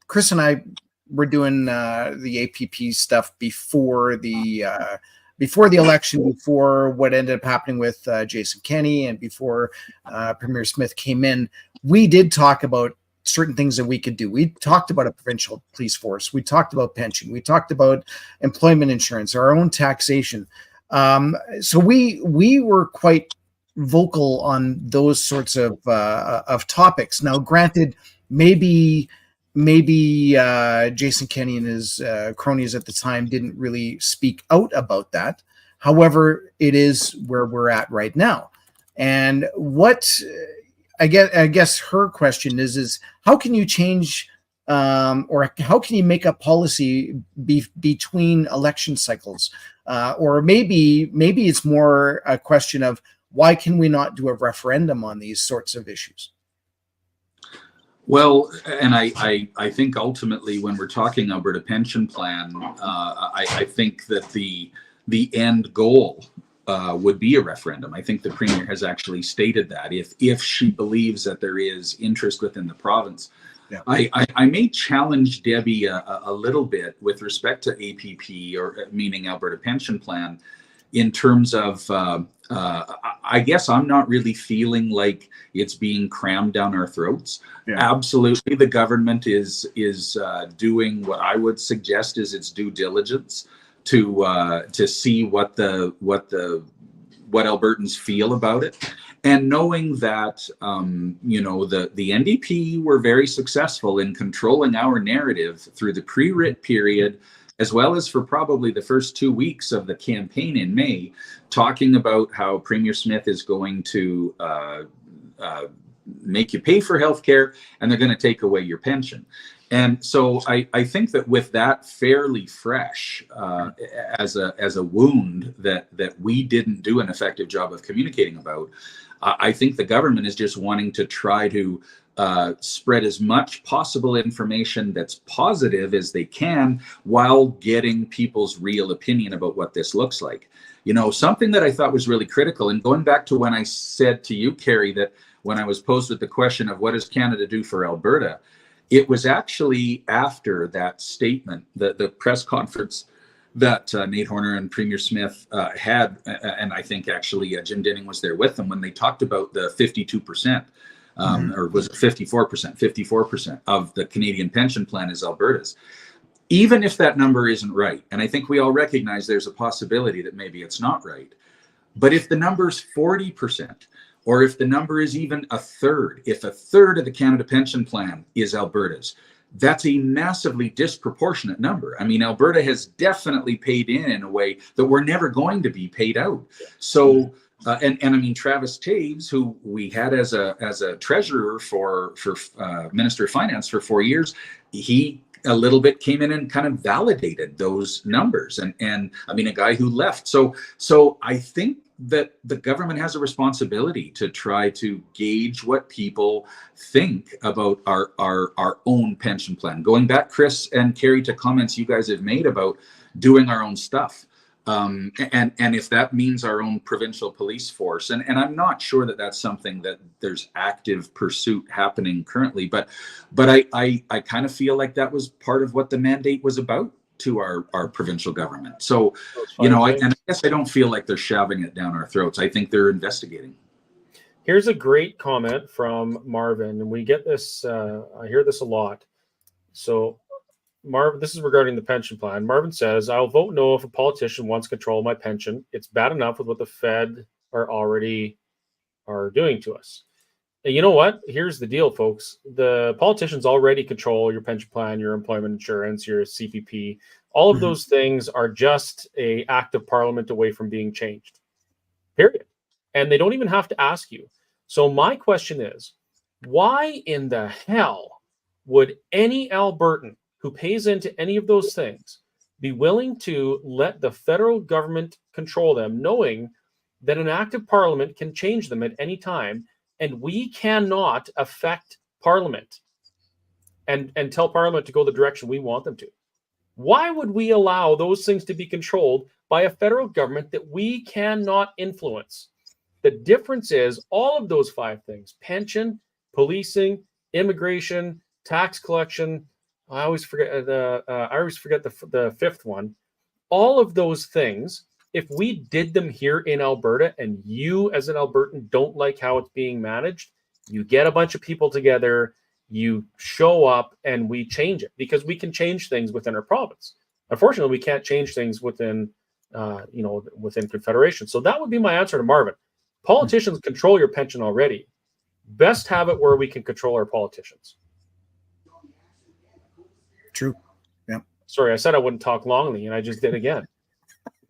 Chris and I were doing the APP stuff before the election, before what ended up happening with Jason Kenney, and before Premier Smith came in, we did talk about certain things that we could do. We talked about a provincial police force. We talked about pension. We talked about employment insurance, our own taxation. So we were quite vocal on those sorts of topics. Now, granted, maybe Jason Kenney and his cronies at the time didn't really speak out about that. However, it is where we're at right now. And what I guess her question is how can you change or how can you make a policy between election cycles? Or maybe it's more a question of why can we not do a referendum on these sorts of issues? Well, and I think ultimately when we're talking Alberta pension plan, I think that the end goal would be a referendum. I think the Premier has actually stated that if she believes that there is interest within the province. Yeah. I may challenge Debbie a little bit with respect to APP, or meaning Alberta pension plan, in terms of I guess I'm not really feeling like it's being crammed down our throats. Yeah. Absolutely, the government is doing what I would suggest is its due diligence to see what Albertans feel about it, and knowing that the NDP were very successful in controlling our narrative through the pre-writ period, as well as for probably the first 2 weeks of the campaign in May, talking about how Premier Smith is going to make you pay for healthcare and they're going to take away your pension. And so I think that with that fairly fresh as a wound that we didn't do an effective job of communicating about, I think the government is just wanting to try to spread as much possible information that's positive as they can while getting people's real opinion about what this looks like. Something that I thought was really critical, and going back to when I said to you, Kerry, that when I was posed with the question of what does Canada do for Alberta, it was actually after that statement, the press conference that Nate Horner and Premier Smith had, and I think actually Jim Dinning was there with them when they talked about the 52%. Or was it 54%? 54% of the Canadian pension plan is Alberta's. Even if that number isn't right, and I think we all recognize there's a possibility that maybe it's not right, but if the number's 40%, or if the number is even a third, if a third of the Canada pension plan is Alberta's, that's a massively disproportionate number. I mean, Alberta has definitely paid in a way that we're never going to be paid out. So. And I mean, Travis Taves, who we had as a treasurer for Minister of Finance for 4 years, he a little bit came in and kind of validated those numbers. And I mean, a guy who left. So I think that the government has a responsibility to try to gauge what people think about our own pension plan. Going back, Chris and Kerry, to comments you guys have made about doing our own stuff. And if that means our own provincial police force, and I'm not sure that that's something that there's active pursuit happening currently, but I kind of feel like that was part of what the mandate was about to our provincial government. So, I guess I don't feel like they're shoving it down our throats. I think they're investigating. Here's a great comment from Marvin, and we get this, I hear this a lot. So Marvin, this is regarding the pension plan. Marvin says, I'll vote no if a politician wants control of my pension. It's bad enough with what the Fed are doing to us. And you know what? Here's the deal, folks. The politicians already control your pension plan, your employment insurance, your CPP. All of those things are just an act of parliament away from being changed. Period. And they don't even have to ask you. So my question is, why in the hell would any Albertan who pays into any of those things be willing to let the federal government control them, knowing that an act of parliament can change them at any time, and we cannot affect parliament and tell parliament to go the direction we want them to? Why would we allow those things to be controlled by a federal government that we cannot influence? The difference is all of those 5 things: pension, policing, immigration, tax collection. I always forget the 5th one. All of those things, if we did them here in Alberta and you as an Albertan don't like how it's being managed, you get a bunch of people together, you show up, and we change it, because we can change things within our province. Unfortunately, we can't change things within Confederation. So that would be my answer to Marvin. Politicians control your pension already. Best have it where we can control our politicians. True. Yeah. Sorry, I said I wouldn't talk longly, and I just did again.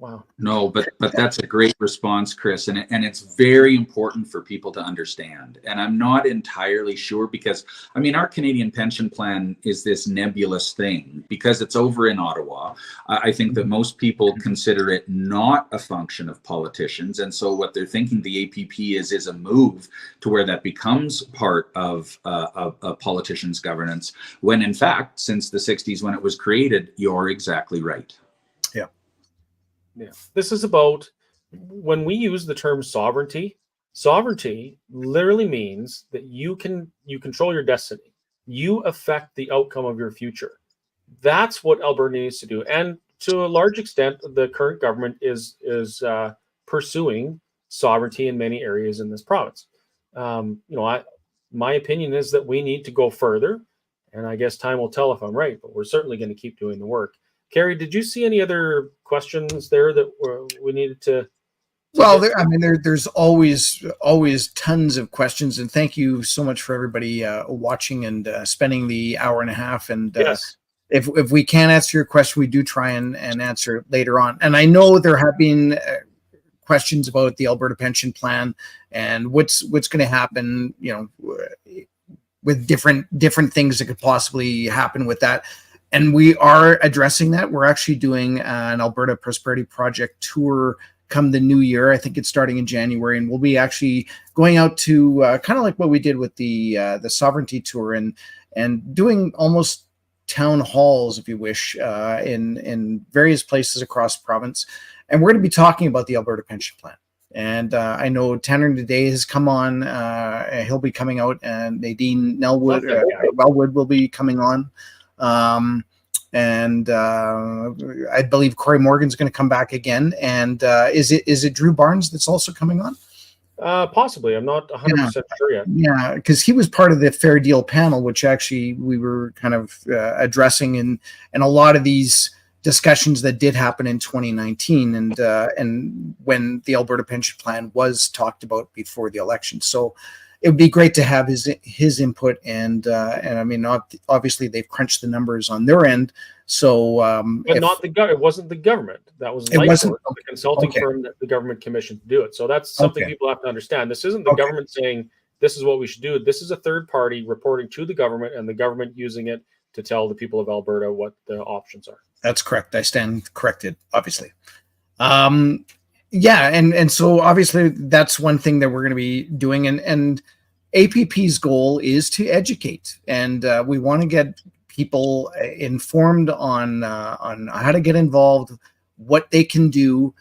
Wow. No, but that's a great response, Chris, and it's very important for people to understand. And I'm not entirely sure, because I mean, our Canadian pension plan is this nebulous thing because it's over in Ottawa. I think that most people consider it not a function of politicians, and so what they're thinking the APP is a move to where that becomes part of politicians' governance. When in fact, since the '60s when it was created, you're exactly right. Yeah. This is about, when we use the term sovereignty literally means that you control your destiny. You affect the outcome of your future. That's what Alberta needs to do. And to a large extent, the current government is pursuing sovereignty in many areas in this province. My opinion is that we need to go further, and I guess time will tell if I'm right, but we're certainly going to keep doing the work. Kerry, did you see any other questions there that we needed to? Well, there's always tons of questions, and thank you so much for everybody watching and spending the hour and a half. And yes. If we can't answer your question, we do try and answer it later on. And I know there have been questions about the Alberta pension plan and what's going to happen, with different things that could possibly happen with that. And we are addressing that. We're actually doing an Alberta Prosperity Project tour come the new year. I think it's starting in January, and we'll be actually going out to kind of like what we did with the sovereignty tour and doing almost town halls, if you wish, in various places across the province. And we're going to be talking about the Alberta pension plan. And I know Tanner today has come on. He'll be coming out, and Nadine Wellwood will be coming on. And I believe Corey Morgan's going to come back again. And is it Drew Barnes that's also coming on? Possibly. I'm not 100% sure yet. Yeah, because he was part of the Fair Deal panel, which actually we were kind of addressing in a lot of these discussions that did happen in 2019 and when the Alberta pension plan was talked about before the election. So it would be great to have his input, and I mean, obviously they've crunched the numbers on their end. So, but it wasn't the government. That was the consulting firm that the government commissioned to do it. So that's something people have to understand. This isn't the government saying this is what we should do. This is a third party reporting to the government, and the government using it to tell the people of Alberta what the options are. That's correct. I stand corrected, obviously. Yeah, and so obviously that's one thing that we're going to be doing, and APP's goal is to educate, and we want to get people informed on how to get involved, what they can do,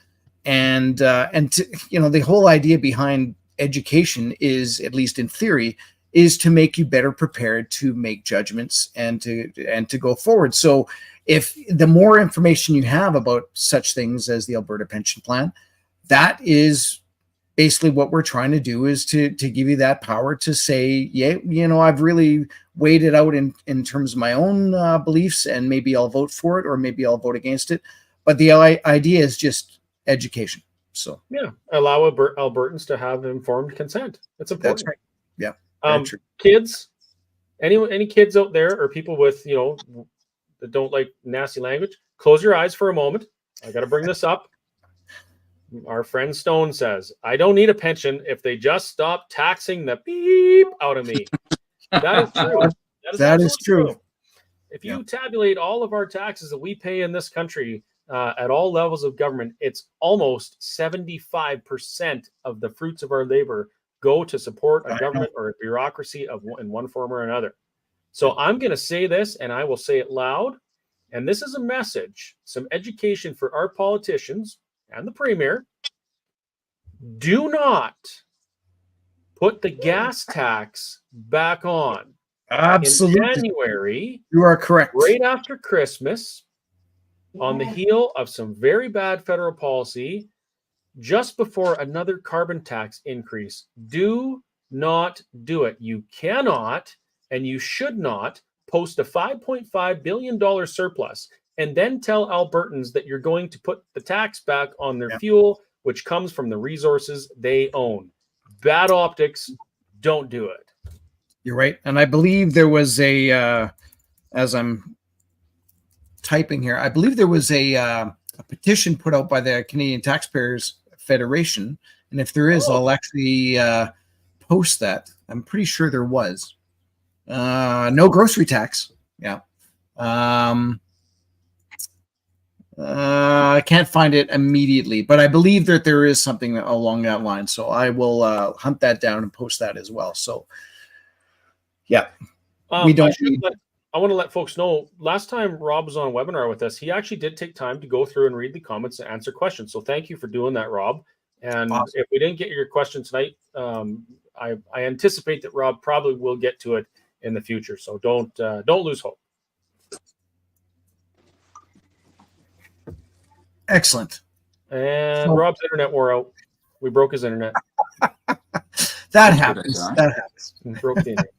and to, the whole idea behind education is, at least in theory, is to make you better prepared to make judgments and to go forward. So if the more information you have about such things as the Alberta pension plan, that is basically what we're trying to do, is to give you that power to say, yeah, I've really weighed it out in terms of my own beliefs, and maybe I'll vote for it or maybe I'll vote against it. But the idea is just education. So yeah, allow Albertans to have informed consent. That's important. that's right. Yeah. Kids, any kids out there or people with, that don't like nasty language, close your eyes for a moment. I got to bring this up. Our friend Stone says, I don't need a pension if they just stop taxing the beep out of me. That is true. That is true. If you tabulate all of our taxes that we pay in this country at all levels of government, it's almost 75% of the fruits of our labor go to support a government or a bureaucracy in one form or another. So I'm going to say this, and I will say it loud. And this is a message, some education for our politicians and the premier. Do not put the gas tax back on. Absolutely. In January, you are correct. Right after Christmas, on the heel of some very bad federal policy, just before another carbon tax increase. Do not do it. You cannot and you should not post a $5.5 billion surplus and then tell Albertans that you're going to put the tax back on their fuel, which comes from the resources they own. Bad optics. Don't do it. You're right. And I believe there was as I'm typing here, I believe there was a petition put out by the Canadian Taxpayers Federation. And if there is, I'll actually post that. I'm pretty sure there was. No grocery tax. Yeah. I can't find it immediately, but I believe that there is something along that line. So I will hunt that down and post that as well. So, yeah, we don't need. I want to let folks know, last time Rob was on a webinar with us, he actually did take time to go through and read the comments and answer questions. So thank you for doing that, Rob. And awesome. If we didn't get your question tonight, I anticipate that Rob probably will get to it in the future. So don't lose hope. Excellent. And Rob's internet wore out. We broke his internet. That happens. That happens. Broke the internet.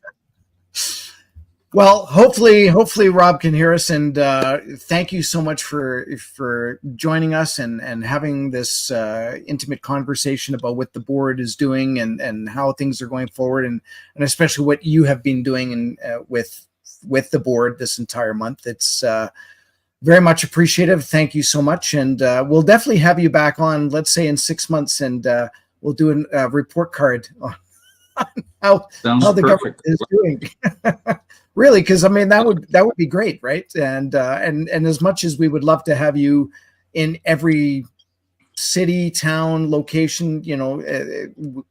Well, hopefully Rob can hear us, and thank you so much for joining us and having this intimate conversation about what the board is doing and how things are going forward, and especially what you have been doing with the board this entire month. It's very much appreciative. Thank you so much, and we'll definitely have you back on, let's say in 6 months, and we'll do a report card on how the government is doing. Really, because I mean that would be great, right? And as much as we would love to have you in every city, town, location,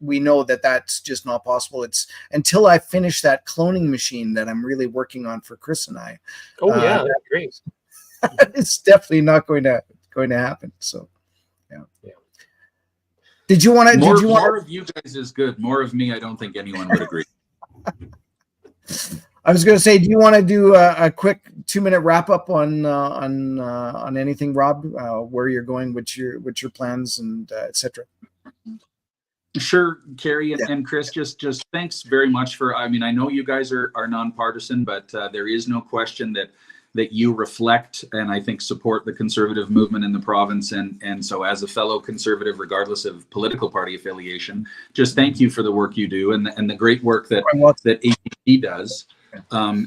we know that that's just not possible. It's until I finish that cloning machine that I'm really working on for Chris and I. Oh yeah, that's great. It's definitely not going to happen. So yeah. Did you want to? More of you guys is good. More of me, I don't think anyone would agree. I was going to say, do you want to do a quick 2-minute wrap up on anything, Rob? Where you're going, what's your plans, and etc. Sure, Kerry and Chris. Just thanks very much for. I mean, I know you guys are nonpartisan, but there is no question that you reflect and I think support the conservative movement in the province. And so as a fellow conservative, regardless of political party affiliation, just thank you for the work you do and the great work that APP does. On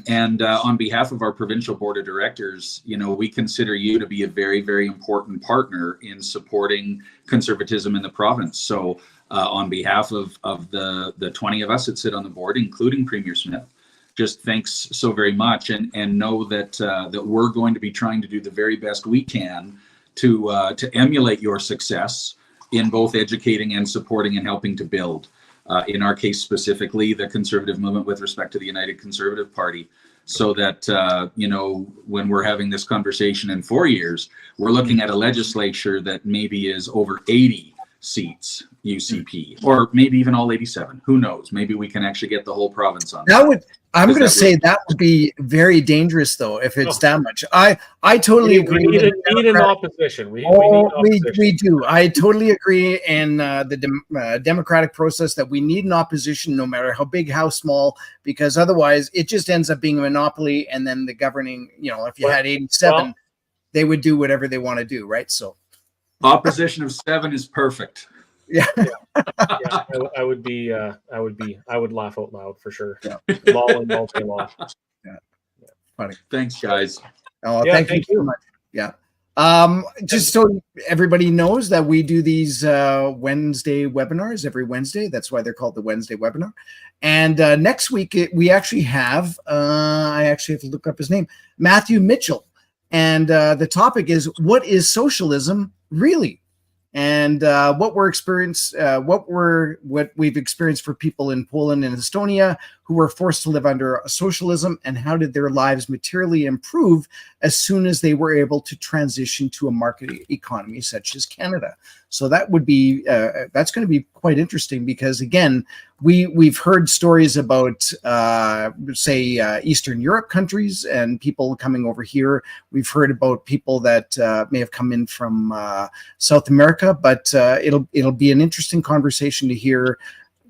behalf of our provincial board of directors, we consider you to be a very, very important partner in supporting conservatism in the province. So on behalf of the 20 of us that sit on the board, including Premier Smith, just thanks so very much, and know that we're going to be trying to do the very best we can to emulate your success in both educating and supporting and helping to build. In our case specifically, the conservative movement with respect to the United Conservative Party, so that when we're having this conversation in 4 years, we're looking at a legislature that maybe is over 80 seats UCP, or maybe even all 87. Who knows? Maybe we can actually get the whole province on. I'm going to say that would be very dangerous, though, if it's that much. I totally agree. We need an opposition. We do. I totally agree in the democratic process that we need an opposition, no matter how big, how small, because otherwise it just ends up being a monopoly. And then the governing, if you had 87, they would do whatever they want to do, right? So. Opposition of 7 is perfect. Yeah. Yeah, I would laugh out loud for sure. Yeah. Lolling all day long. Yeah. Funny. Thanks, guys. Oh, Yeah, thank you so much. Yeah. Just so everybody knows that we do these Wednesday webinars every Wednesday. That's why they're called the Wednesday webinar. And next week we actually have I actually have to look up his name, Matthew Mitchell. And the topic is, what is socialism really? And what we've experienced for people in Poland and Estonia who were forced to live under socialism, and how did their lives materially improve as soon as they were able to transition to a market economy such as Canada. So that would be that's going to be quite interesting, because again, we've heard stories about say Eastern Europe countries and people coming over here. We've heard about people that may have come in from South America, but it'll be an interesting conversation to hear,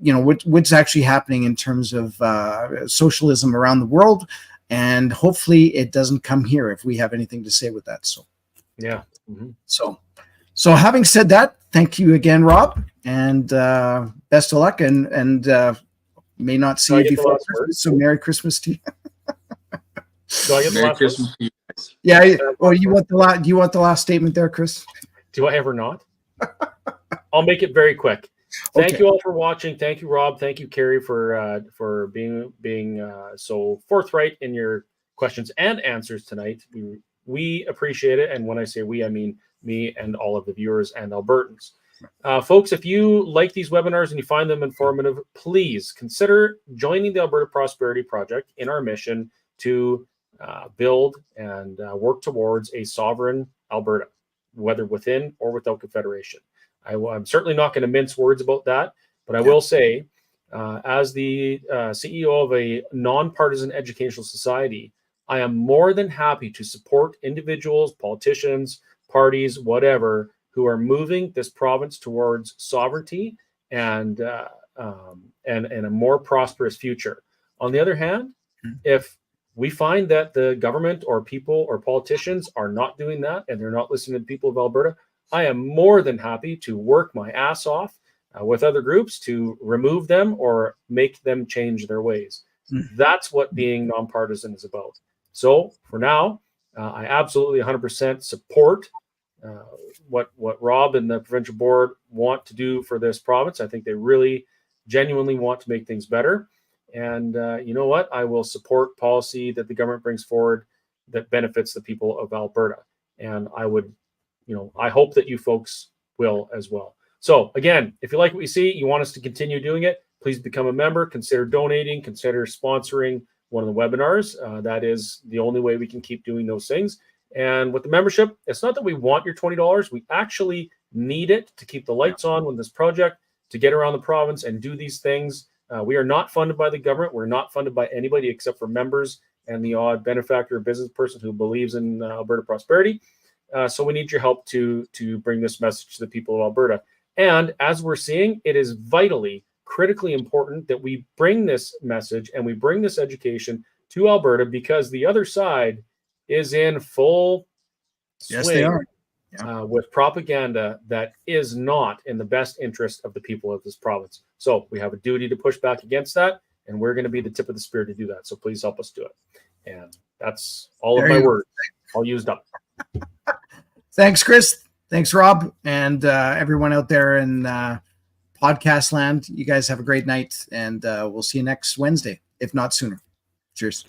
you know, what's actually happening in terms of socialism around the world, and hopefully it doesn't come here if we have anything to say with that. So yeah. Mm-hmm. So having said that, thank you again, Rob, and best of luck, and may not see you before Christmas. So Merry Christmas to you. Do I get Merry Christmas to you guys. Yeah. Well, you want the last statement there, Chris? Do I ever not? I'll make it very quick. Thank you all for watching. Thank you, Rob. Thank you, Kerry, for being so forthright in your questions and answers tonight. We appreciate it, and when I say we, I mean me and all of the viewers and Albertans. Folks, if you like these webinars and you find them informative, please consider joining the Alberta Prosperity Project in our mission to build and work towards a sovereign Alberta, whether within or without Confederation. I'm certainly not going to mince words about that, but I will say, as the CEO of a nonpartisan educational society, I am more than happy to support individuals, politicians, parties, whatever, who are moving this province towards sovereignty and a more prosperous future. On the other hand, if we find that the government or people or politicians are not doing that and they're not listening to the people of Alberta, I am more than happy to work my ass off with other groups to remove them or make them change their ways. That's what being nonpartisan is about. So for now, I absolutely 100% support what Rob and the provincial board want to do for this province. I think they really genuinely want to make things better. And you know what? I will support policy that the government brings forward that benefits the people of Alberta. And I would, I hope that you folks will as well. So again, if you like what you see, you want us to continue doing it, please become a member, consider donating, consider sponsoring one of the webinars. That is the only way we can keep doing those things. And with the membership, it's not that we want your $20. We actually need it to keep the lights on with this project, to get around the province and do these things. We are not funded by the government. We're not funded by anybody except for members and the odd benefactor or business person who believes in Alberta prosperity. So we need your help to bring this message to the people of Alberta. And as we're seeing, it is vitally, critically important that we bring this message and we bring this education to Alberta, because the other side is in full swing. Yes, they are. Yeah. With propaganda that is not in the best interest of the people of this province. So we have a duty to push back against that, and we're going to be the tip of the spear to do that. So please help us do it. And that's all of my words all used up. Thanks, Chris. Thanks, Rob, and everyone out there in podcast land. You guys have a great night, and we'll see you next Wednesday, if not sooner. Cheers.